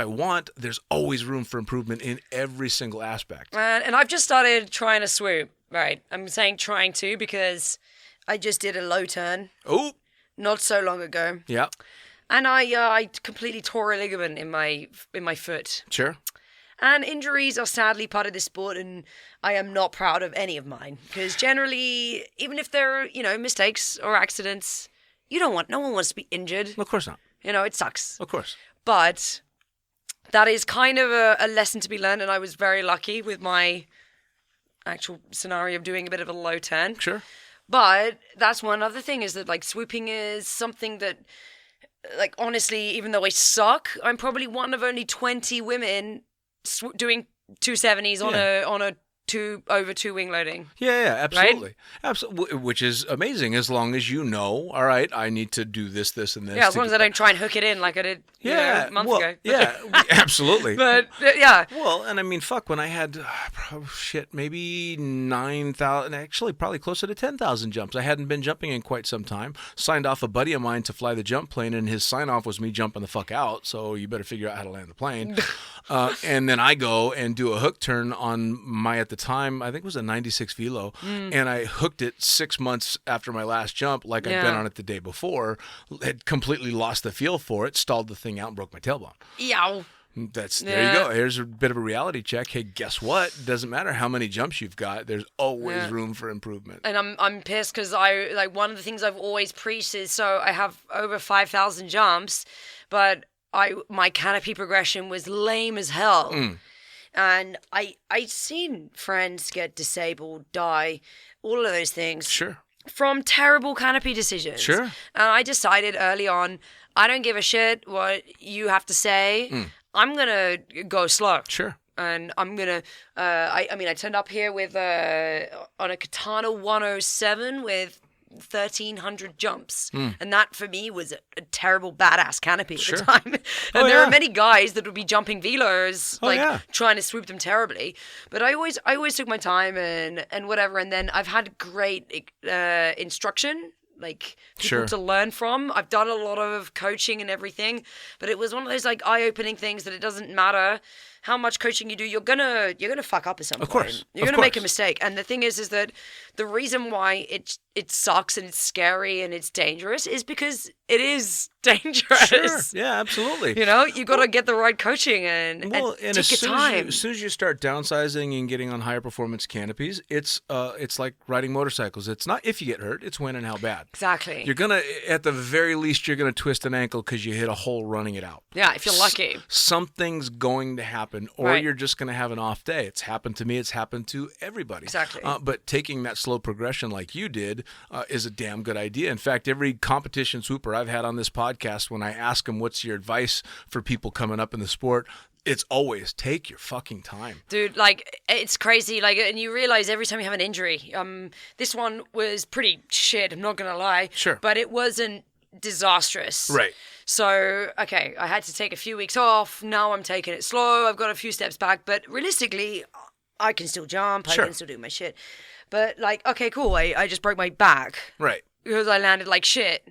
want, there's always room for improvement in every single aspect. And I've just started trying to swoop. Right. I'm saying trying to because I just did a low turn. Oh. Not so long ago. Yeah. And I completely tore a ligament in my foot. Sure. And injuries are sadly part of this sport, and I am not proud of any of mine. Because generally, even if there are, mistakes or accidents, no one wants to be injured. Of course not. It sucks. Of course. But that is kind of a lesson to be learned, and I was very lucky with my actual scenario of doing a bit of a low turn. Sure. But that's one other thing is that, like, swooping is something that, like, honestly, even though I suck, I'm probably one of only 20 women doing 270s on a over two wing loading. Yeah, absolutely. Right? Absolutely. Which is amazing as long as all right, I need to do this, and this. Yeah, as long as I don't try and hook it in like I did a month ago. Yeah, absolutely. But, yeah. Well, and I mean, when I had, maybe 9,000, actually probably closer to 10,000 jumps. I hadn't been jumping in quite some time. Signed off a buddy of mine to fly the jump plane, and his sign-off was me jumping the fuck out, so you better figure out how to land the plane. And then I go and do a hook turn on my, at the time, I think it was a 96 Velo, and I hooked it 6 months after my last jump, like I'd been on it the day before, had completely lost the feel for it, stalled the thing out, and broke my tailbone. Yow. There you go. Here's a bit of a reality check. Hey, guess what? Doesn't matter how many jumps you've got. There's always room for improvement. And I'm pissed because one of the things I've always preached is so I have over 5,000 jumps, but my canopy progression was lame as hell. And I'd seen friends get disabled, die, all of those things. Sure. From terrible canopy decisions. Sure. And I decided early on, I don't give a shit what you have to say. I'm going to go slow. Sure. And I'm going to, I turned up here with, on a Katana 107 with 1,300 jumps. And that, for me, was a terrible, badass canopy at the time. And there are many guys that would be jumping velos, trying to swoop them terribly. But I always took my time and whatever. And then I've had great instruction, like people to learn from. I've done a lot of coaching and everything. But it was one of those, like, eye-opening things that it doesn't matter how much coaching you do, you're gonna fuck up at some point. Of course. You're gonna make a mistake. And the thing is that the reason why it sucks and it's scary and it's dangerous is because it is dangerous. Sure. Yeah, absolutely. You got to get the right coaching and take your time. As soon as you start downsizing and getting on higher performance canopies, it's like riding motorcycles. It's not if you get hurt, it's when and how bad. Exactly. You're gonna, at the very least, you're gonna twist an ankle because you hit a hole running it out. Yeah, if you're lucky. Something's going to happen, or you're just gonna have an off day. It's happened to me. It's happened to everybody. Exactly. But taking that slow progression like you did is a damn good idea. In fact, every competition swooper I've had on this podcast, when I ask them what's your advice for people coming up in the sport, it's always take your fucking time. Dude, like, it's crazy. Like, and you realize every time you have an injury, this one was pretty shit, I'm not going to lie. Sure. But it wasn't disastrous. Right. So, okay, I had to take a few weeks off. Now I'm taking it slow. I've got a few steps back. But realistically, I can still jump. I can still do my shit. But, like, okay, cool. I just broke my back. Right. Because I landed like shit.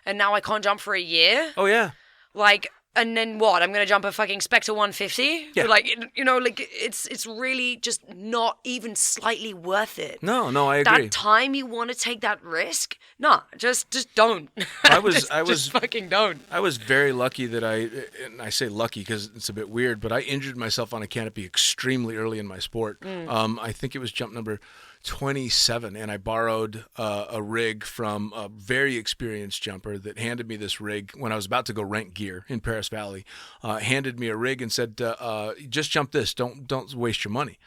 And now I can't jump for a year. Oh, yeah. Like, and then what? I'm going to jump a fucking Spectre 150? Yeah. Like, you know, like it's really just not even slightly worth it. No, I agree. That time you want to take that risk? No, just don't. Just fucking don't. I was very lucky that and I say lucky because it's a bit weird, but I injured myself on a canopy extremely early in my sport. I think it was jump number 27, and I borrowed a rig from a very experienced jumper that handed me this rig when I was about to go rent gear in Paris Valley. Handed me a rig and said, just jump this, don't waste your money.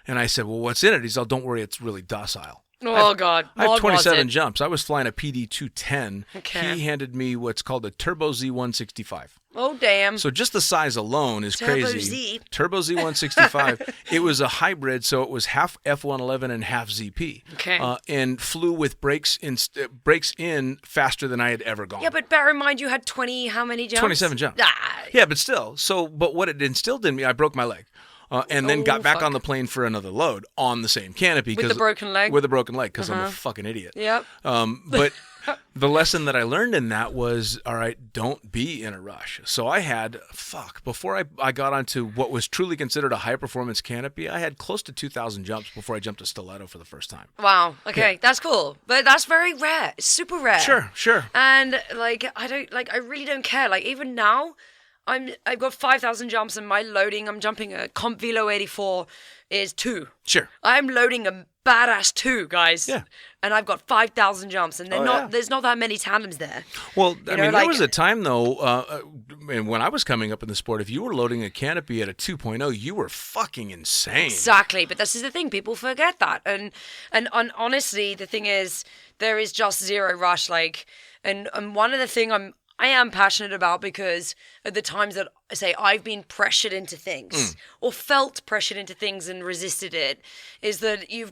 And I said, well, what's in it? He said, don't worry, it's really docile. Oh, God. I have What was 27 it? jumps. I was flying a PD 210. Okay. He handed me what's called a Turbo Z165. Oh, damn. So just the size alone is Turbo crazy. Z. Turbo Z165. It was a hybrid, so it was half F111 and half ZP. Okay. And flew with brakes in faster than I had ever gone. Yeah, but bear in mind you had 20, how many jumps? 27 jumps. Ah. Yeah, but still. But what it instilled in me, I broke my leg. And then got back fuck. on the plane for another load on the same canopy. With the broken leg? With a broken leg, because I'm a fucking idiot. Yep. But the lesson that I learned in that was, all right, don't be in a rush. So I had, before I got onto what was truly considered a high-performance canopy, I had close to 2,000 jumps before I jumped a stiletto for the first time. Wow. Okay, Yeah. That's cool. But that's very rare. It's super rare. Sure. And I really don't care. Like even now, I've got 5,000 jumps and my loading, I'm jumping a Comp Velo 84 is 2. Sure. I'm loading a badass 2, guys. Yeah. And I've got 5,000 jumps and there's not that many tandems there. Well, know, there was a time, though, and when I was coming up in the sport, if you were loading a canopy at a 2.0, you were fucking insane. Exactly. But this is the thing. People forget that. And honestly, the thing is, there is just zero rush. Like, and one of the thing I am passionate about, because at the times that I say I've been pressured into things or felt pressured into things and resisted it, is that you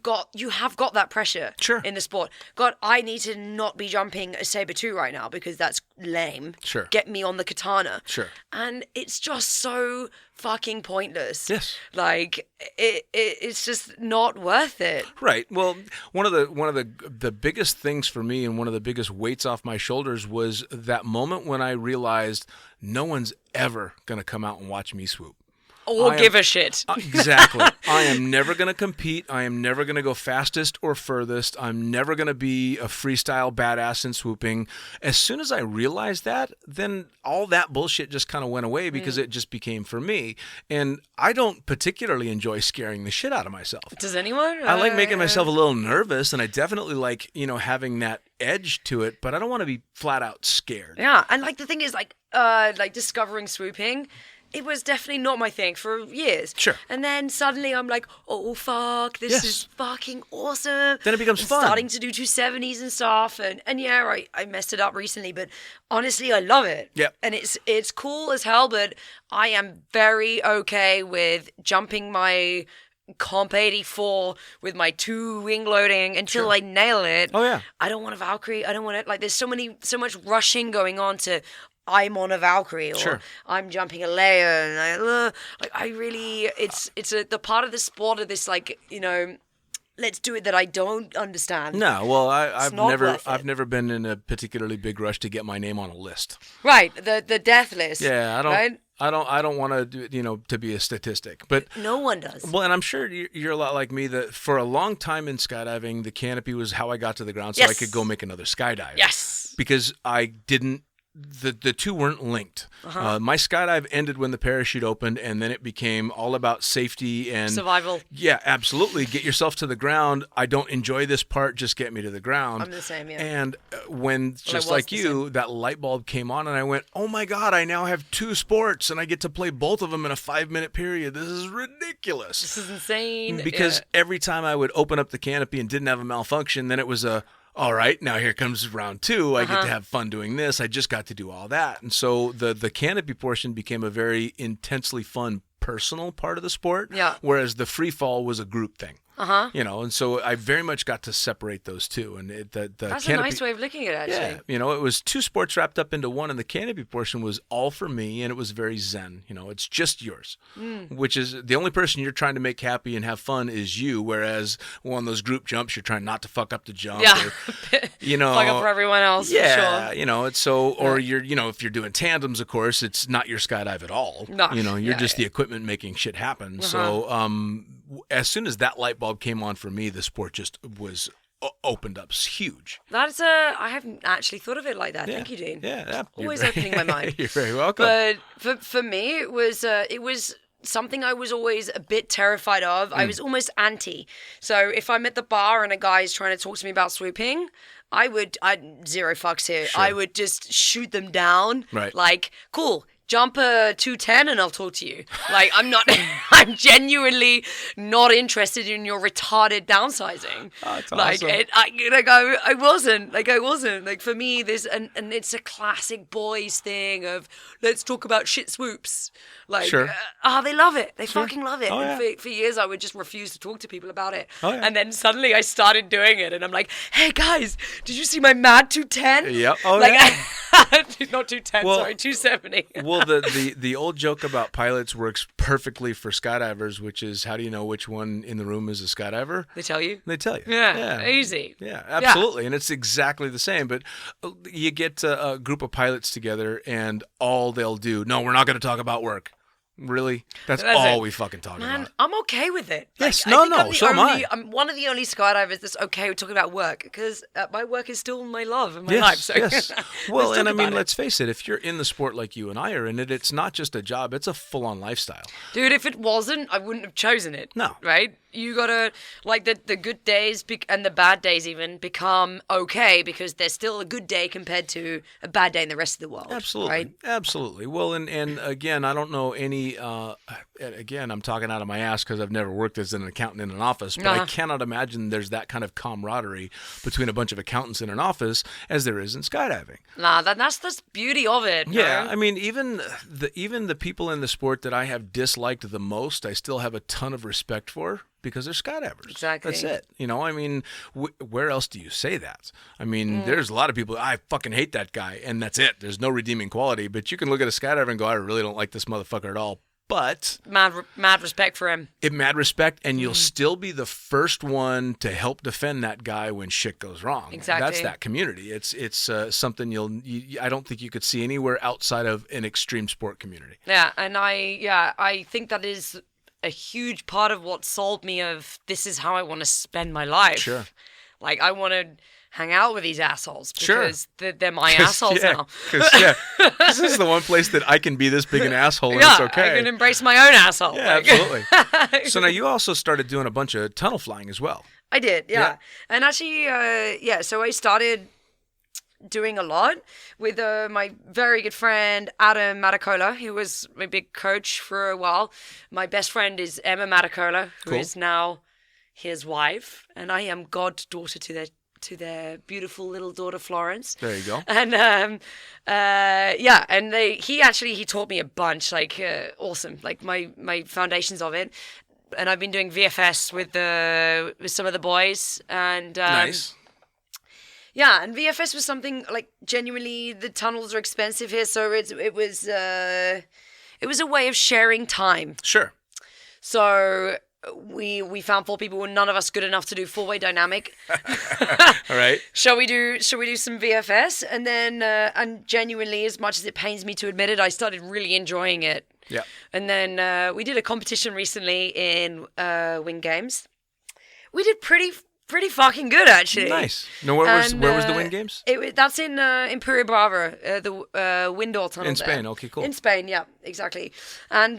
have got that pressure in the sport. God, I need to not be jumping a Sabre 2 right now because that's lame. Sure. Get me on the katana. Sure. And it's just so fucking pointless. Yes. Like it's just not worth it. Right. Well, one of the biggest things for me and one of the biggest weights off my shoulders was that moment when I realized no one's ever going to come out and watch me swoop. Or give a shit. Exactly. I am never going to compete. I am never going to go fastest or furthest. I'm never going to be a freestyle badass in swooping. As soon as I realized that, then all that bullshit just kind of went away because it just became for me. And I don't particularly enjoy scaring the shit out of myself. Does anyone? I like making myself a little nervous, and I definitely like, having that edge to it, but I don't want to be flat out scared. Yeah, and like the thing is like discovering swooping, it was definitely not my thing for years. Sure. And then suddenly I'm like, oh fuck, this is fucking awesome. Then it becomes fun. Starting to do 270s and stuff, and yeah, I messed it up recently, but honestly, I love it. Yep. And it's cool as hell, but I am very okay with jumping my Comp 84 with my 2 wing loading until I nail it. Oh yeah. I don't want a Valkyrie. I don't want it. Like there's so much rushing going on to I'm on a Valkyrie or I'm jumping a Leia, and I really it's the part of the sport of this let's do it that I don't understand. No, well, I've never been in a particularly big rush to get my name on a list. Right, the death list. Yeah, I don't. Right? I don't want to, to be a statistic, but no one does. Well, and I'm sure you're a lot like me that for a long time in skydiving, the canopy was how I got to the ground, so I could go make another skydive. Yes, because I didn't. The two weren't linked. My skydive ended when the parachute opened, and then it became all about safety and survival. Yeah, absolutely. Get yourself to the ground. I don't enjoy this part. Just get me to the ground. I'm the same, yeah. And when, just like you, that light bulb came on, and I went, oh my God, I now have 2 sports, and I get to play both of them in a 5-minute period. This is ridiculous. This is insane. Because every time I would open up the canopy and didn't have a malfunction, then it was all right, now here comes round 2. I get to have fun doing this. I just got to do all that. And so the canopy portion became a very intensely fun personal part of the sport, whereas the free fall was a group thing. You know, and so I very much got to separate those two. And that's a nice way of looking at it, actually. Yeah, you know, it was two sports wrapped up into one, and the canopy portion was all for me, and it was very zen. You know, it's just yours, which is the only person you're trying to make happy and have fun is you, whereas on those group jumps, you're trying not to fuck up the jump. Yeah. Or, you know. Fuck up for everyone else, for sure. You know, it's so, or you're, you know, if you're doing tandems, of course, it's not your skydive at all. No. You know, you're just the equipment making shit happen. So, as soon as that light bulb came on for me, the sport just was opened up huge. I haven't actually thought of it like that. Thank you, Dean. Yeah, always opening my mind. You're very welcome. But for me, it was something I was always a bit terrified of. I was almost anti. So if I'm at the bar and a guy's trying to talk to me about swooping, I'd zero fucks here. Sure. I would just shoot them down. Right. Like, cool. Jump a 210 and I'll talk to you. Like, I'm genuinely not interested in your retarded downsizing. Oh, that's like, awesome. I wasn't. Like, for me, and it's a classic boys thing of, let's talk about shit swoops. Like, sure. They love it. They fucking love it. Oh, and yeah. for years, I would just refuse to talk to people about it. Oh, yeah. And then suddenly I started doing it. And I'm like, hey, guys, did you see my mad 210? Yep. Oh, like, yeah. Not 210, Well, sorry, 270. Well, the old joke about pilots works perfectly for skydivers, which is, how do you know which one in the room is a skydiver? They tell you? They tell you. Yeah. Easy. Yeah, absolutely. And it's exactly the same. But you get a group of pilots together and all they'll do, no, we're not going to talk about work. Really? That's all we fucking talk about. I'm okay with it. Yes, like, so am I. I'm one of the only skydivers that's okay with talking about work because my work is still my love and my yes, life. So yes. Well, and I mean, let's let's face it, if you're in the sport like you and I are in it, it's not just a job, it's a full-on lifestyle. Dude, if it wasn't, I wouldn't have chosen it. No. Right? You gotta, like, the good days and the bad days even become okay because there's still a good day compared to a bad day in the rest of the world. Absolutely. Right? Absolutely. Well, and again, I don't know any, again, I'm talking out of my ass because I've never worked as an accountant in an office, but I cannot imagine there's that kind of camaraderie between a bunch of accountants in an office as there is in skydiving. Nah, that's the beauty of it. Yeah, no? I mean, even the people in the sport that I have disliked the most, I still have a ton of respect for because they're skydivers. Exactly. That's it. You know, I mean, where else do you say that? I mean, there's a lot of people, I fucking hate that guy, and that's it. There's no redeeming quality, but you can look at a skydiver and go, I really don't like this motherfucker at all. But mad respect for him. Mad respect, and you'll still be the first one to help defend that guy when shit goes wrong. Exactly. That's that community. It's something I don't think you could see anywhere outside of an extreme sport community. Yeah, and I think that is a huge part of what sold me of this is how I want to spend my life. Sure. Like, I want to hang out with these assholes because sure. they're my assholes now. This is the one place that I can be this big an asshole and it's okay. I can embrace my own asshole. Yeah, absolutely. So now you also started doing a bunch of tunnel flying as well. I did, yeah. And actually, so I started doing a lot with my very good friend Adam Matacola, who was my big coach for a while. My best friend is Emma Matacola, who is now his wife, and I am goddaughter to their beautiful little daughter Florence. There you go. And and he taught me a bunch, like awesome, like my foundations of it. And I've been doing VFS with some of the boys, and nice. Yeah, and VFS was something like genuinely the tunnels are expensive here, so it was a way of sharing time. Sure. So we found 4 people and none of us good enough to do 4-way dynamic. All right. Shall we do some VFS? And then and genuinely, as much as it pains me to admit it, I started really enjoying it. Yeah. And then we did a competition recently in Wing Games. We did pretty fucking good, actually. Nice. No, where was the Wing Games? That's in Imperia Brava, the Windor tunnel. In Spain. There. Okay, cool. In Spain, yeah, exactly. And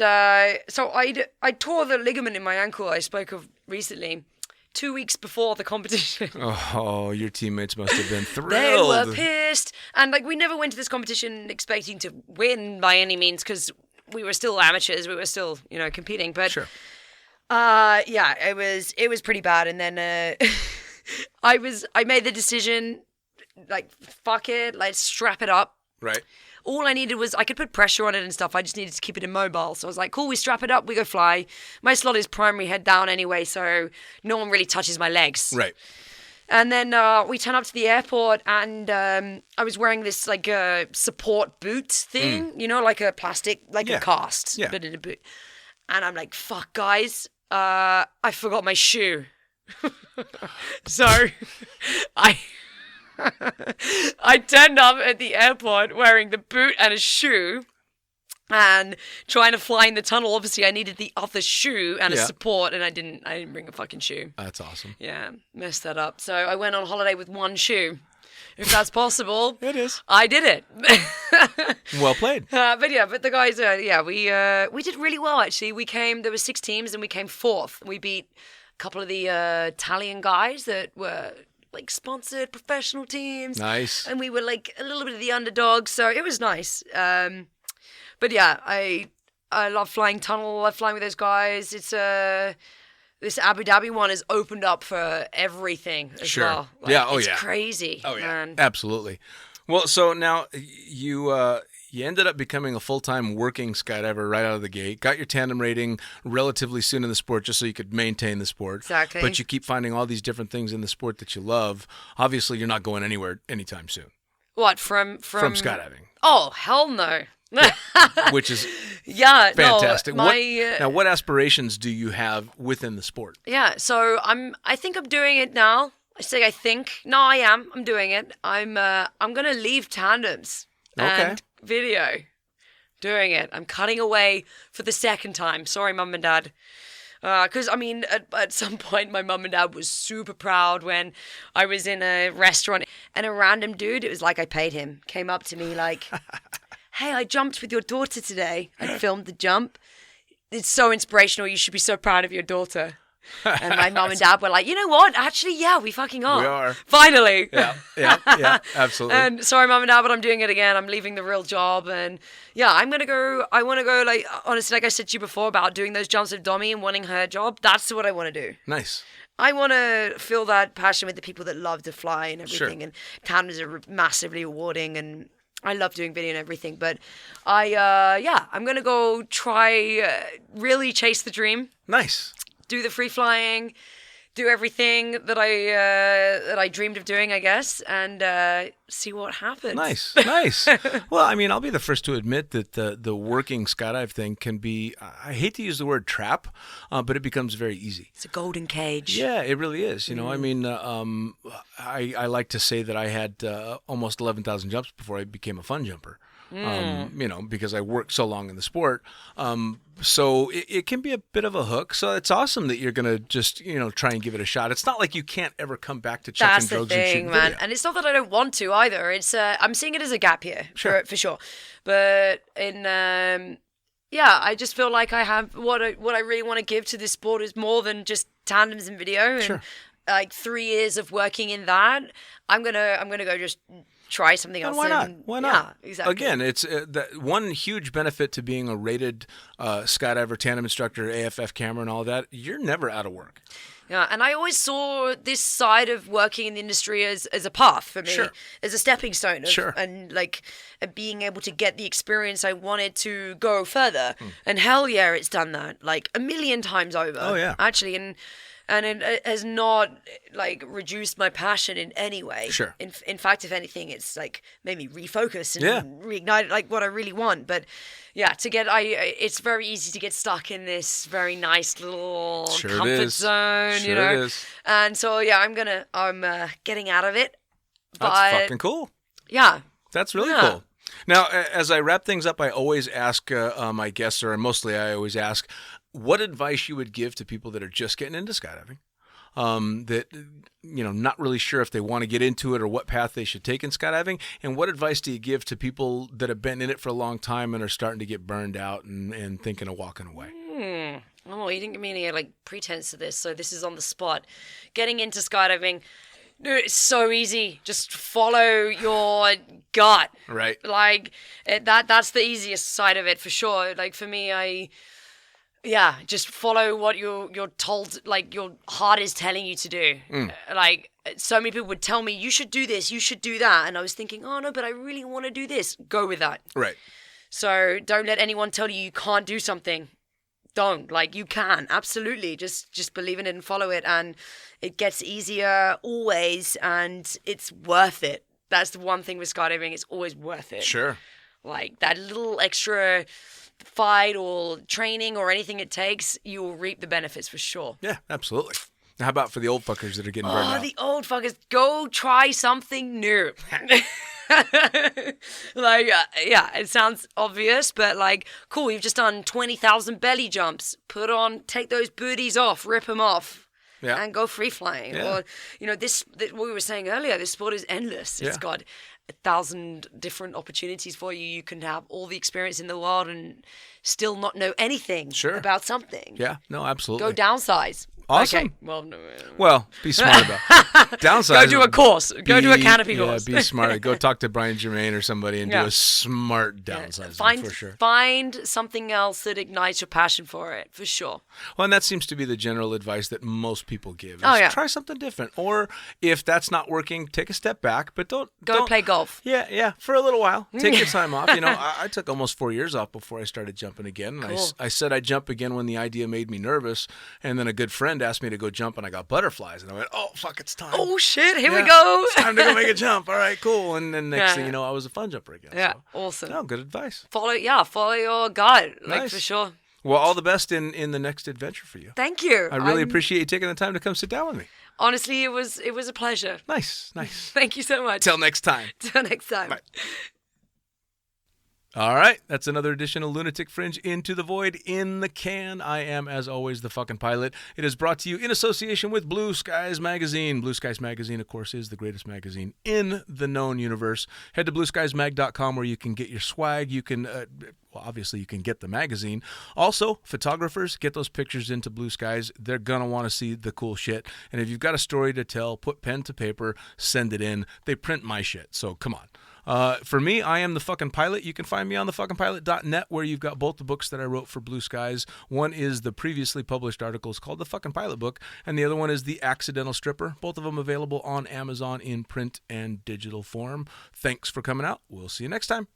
so I tore the ligament in my ankle I spoke of recently, 2 weeks before the competition. Oh, your teammates must have been thrilled. They were pissed, and like we never went to this competition expecting to win by any means because we were still amateurs. We were still competing, but. Sure. It was pretty bad, and then I made the decision, like, fuck it, let's strap it up. Right. all I needed was, I could put pressure on it and stuff. I just needed to keep it immobile. So I was like, cool, we strap it up, we go fly. My slot is primary head down anyway, so no one really touches my legs. Right. And then we turn up to the airport, and I was wearing this like support boot thing, you know, like a plastic, like a cast, but in a boot. And I'm like, fuck, guys, I forgot my shoe. So I turned up at the airport wearing the boot and a shoe and trying to fly in the tunnel. Obviously, I needed the other shoe and a support, and I didn't bring a fucking shoe. That's awesome. Yeah, messed that up. So I went on holiday with one shoe. If that's possible. It is. I did it. Well played. But the guys, we did really well, actually. There were 6 teams, and we came 4th. We beat a couple of the Italian guys that were like sponsored professional teams. Nice. And we were like a little bit of the underdogs, so it was nice. But yeah, I love flying tunnel. I love flying with those guys. It's this Abu Dhabi one has opened up for everything as well. Like, it's crazy. Oh yeah, man. Absolutely. Well, so now you ended up becoming a full-time working skydiver right out of the gate. Got your tandem rating relatively soon in the sport, just so you could maintain the sport. Exactly. But you keep finding all these different things in the sport that you love. Obviously, you're not going anywhere anytime soon. What from skydiving? Oh, hell no. Which is fantastic. No, now, what aspirations do you have within the sport? Yeah, so I think I'm doing it now. I think. No, I am. I'm doing it. I'm gonna leave tandems and video. Doing it. I'm cutting away for the 2nd time. Sorry, Mum and Dad. Because, I mean, at some point, my mum and dad was super proud when I was in a restaurant and a random dude, it was like I paid him, came up to me like, hey, I jumped with your daughter today. I filmed the jump. It's so inspirational. You should be so proud of your daughter. And my mum and dad were like, you know what? Actually, yeah, we fucking are. We are. Finally. Yeah, absolutely. And sorry, mum and dad, but I'm doing it again. I'm leaving the real job. And yeah, I want to go, like, honestly, like I said to you before about doing those jumps with Domi and wanting her job. That's what I want to do. Nice. I want to feel that passion with the people that love to fly and everything. Sure. And tandems are massively rewarding, and I love doing video and everything. But I'm going to go try, really chase the dream. Nice. Do the free flying, do everything that I dreamed of doing, I guess, and see what happens. Nice. Well, I mean, I'll be the first to admit that the working skydive thing can be, I hate to use the word trap, but it becomes very easy. It's a golden cage. Yeah, it really is. You know, I mean, I like to say that I had almost 11,000 jumps before I became a fun jumper. You know, because I worked so long in the sport. So it can be a bit of a hook. So it's awesome that you're going to just, you know, try and give it a shot. It's not like you can't ever come back to checking That's drones the thing, and shooting man. video. And it's not that I don't want to either. It's I'm seeing it as a gap year, for sure. But I just feel like I have what I really want to give to this sport is more than just tandems and video. And like 3 years of working in that, I'm gonna go just try something else. Why not? Why not? Yeah, exactly. Again, it's that one huge benefit to being a rated skydiver, tandem instructor, AFF camera, and all that. You're never out of work. Yeah, and I always saw this side of working in the industry as a path for me, as a stepping stone, and like being able to get the experience I wanted to go further. And hell yeah, it's done that like a million times over. Oh yeah, actually, and it has not like reduced my passion in any way. Sure. In fact, if anything, it's like made me refocus and reignite like what I really want. But yeah, it's very easy to get stuck in this very nice little comfort zone, you know. It is. And so yeah, I'm getting out of it. But, that's fucking cool. Yeah. That's really cool. Now, as I wrap things up, I always ask my guests, or mostly I always ask, what advice you would give to people that are just getting into skydiving, that, you know, not really sure if they want to get into it or what path they should take in skydiving, and what advice do you give to people that have been in it for a long time and are starting to get burned out and thinking of walking away? Oh, you didn't give me any like pretense to this, so this is on the spot. Getting into skydiving, dude, it's so easy. Just follow your gut. Right. Like that's the easiest side of it for sure. Like for me, just follow what you're told, like your heart is telling you to do. Like so many people would tell me, you should do this, you should do that. And I was thinking, oh no, but I really want to do this. Go with that. Right. So don't let anyone tell you can't do something. Don't. Like, you can. Absolutely. Just believe in it and follow it. And it gets easier always. And it's worth it. That's the one thing with skydiving. It's always worth it. Sure. Like, that little extra fight or training or anything it takes, you will reap the benefits for sure. Yeah, absolutely. How about for the old fuckers that are getting burned out? Oh, the old fuckers, go try something new. Like, yeah, it sounds obvious, but like, cool, you've just done 20,000 belly jumps. Take those booties off, rip them off. Yeah. And go free flying. Yeah. Or, what we were saying earlier, this sport is endless. It's got 1,000 different opportunities for you. You can have all the experience in the world and still not know anything about something. Yeah, no, absolutely. Go downsize. Awesome. Okay. Well, no, well, be smart about it. Downsize. Go do a course. Go do a canopy course. Yeah, be smart. Go talk to Brian Germain or somebody and do a smart downsizing for sure. Find something else that ignites your passion for it, for sure. Well, and that seems to be the general advice that most people give. Try something different. Or if that's not working, take a step back, but don't play golf. Yeah, for a little while. Take your time off. I took almost 4 years off before I started jumping again. Cool. I said I'd jump again when the idea made me nervous, and then a good friend asked me to go jump, and I got butterflies, and I went, "Oh fuck, it's time! Oh shit, here we go! It's time to go make a jump. All right, cool." And then next thing you know, I was a fun jumper again. Yeah, so. Awesome. No, good advice. Follow your gut, Nice. for sure. Well, all the best in the next adventure for you. Thank you. I really appreciate you taking the time to come sit down with me. Honestly, it was a pleasure. Nice. Thank you so much. Till next time. Till next time. Bye. All right, that's another edition of Lunatic Fringe Into the Void in the can. I am, as always, the fucking pilot. It is brought to you in association with Blue Skies Magazine. Blue Skies Magazine, of course, is the greatest magazine in the known universe. Head to blueskiesmag.com where you can get your swag. You can, obviously, you can get the magazine. Also, photographers, get those pictures into Blue Skies. They're going to want to see the cool shit. And if you've got a story to tell, put pen to paper, send it in. They print my shit, so come on. For me, I am the fucking pilot. You can find me on thefuckingpilot.net where you've got both the books that I wrote for Blue Skies. One is the previously published articles called The Fucking Pilot Book, and the other one is The Accidental Stripper. Both of them available on Amazon in print and digital form. Thanks for coming out. We'll see you next time.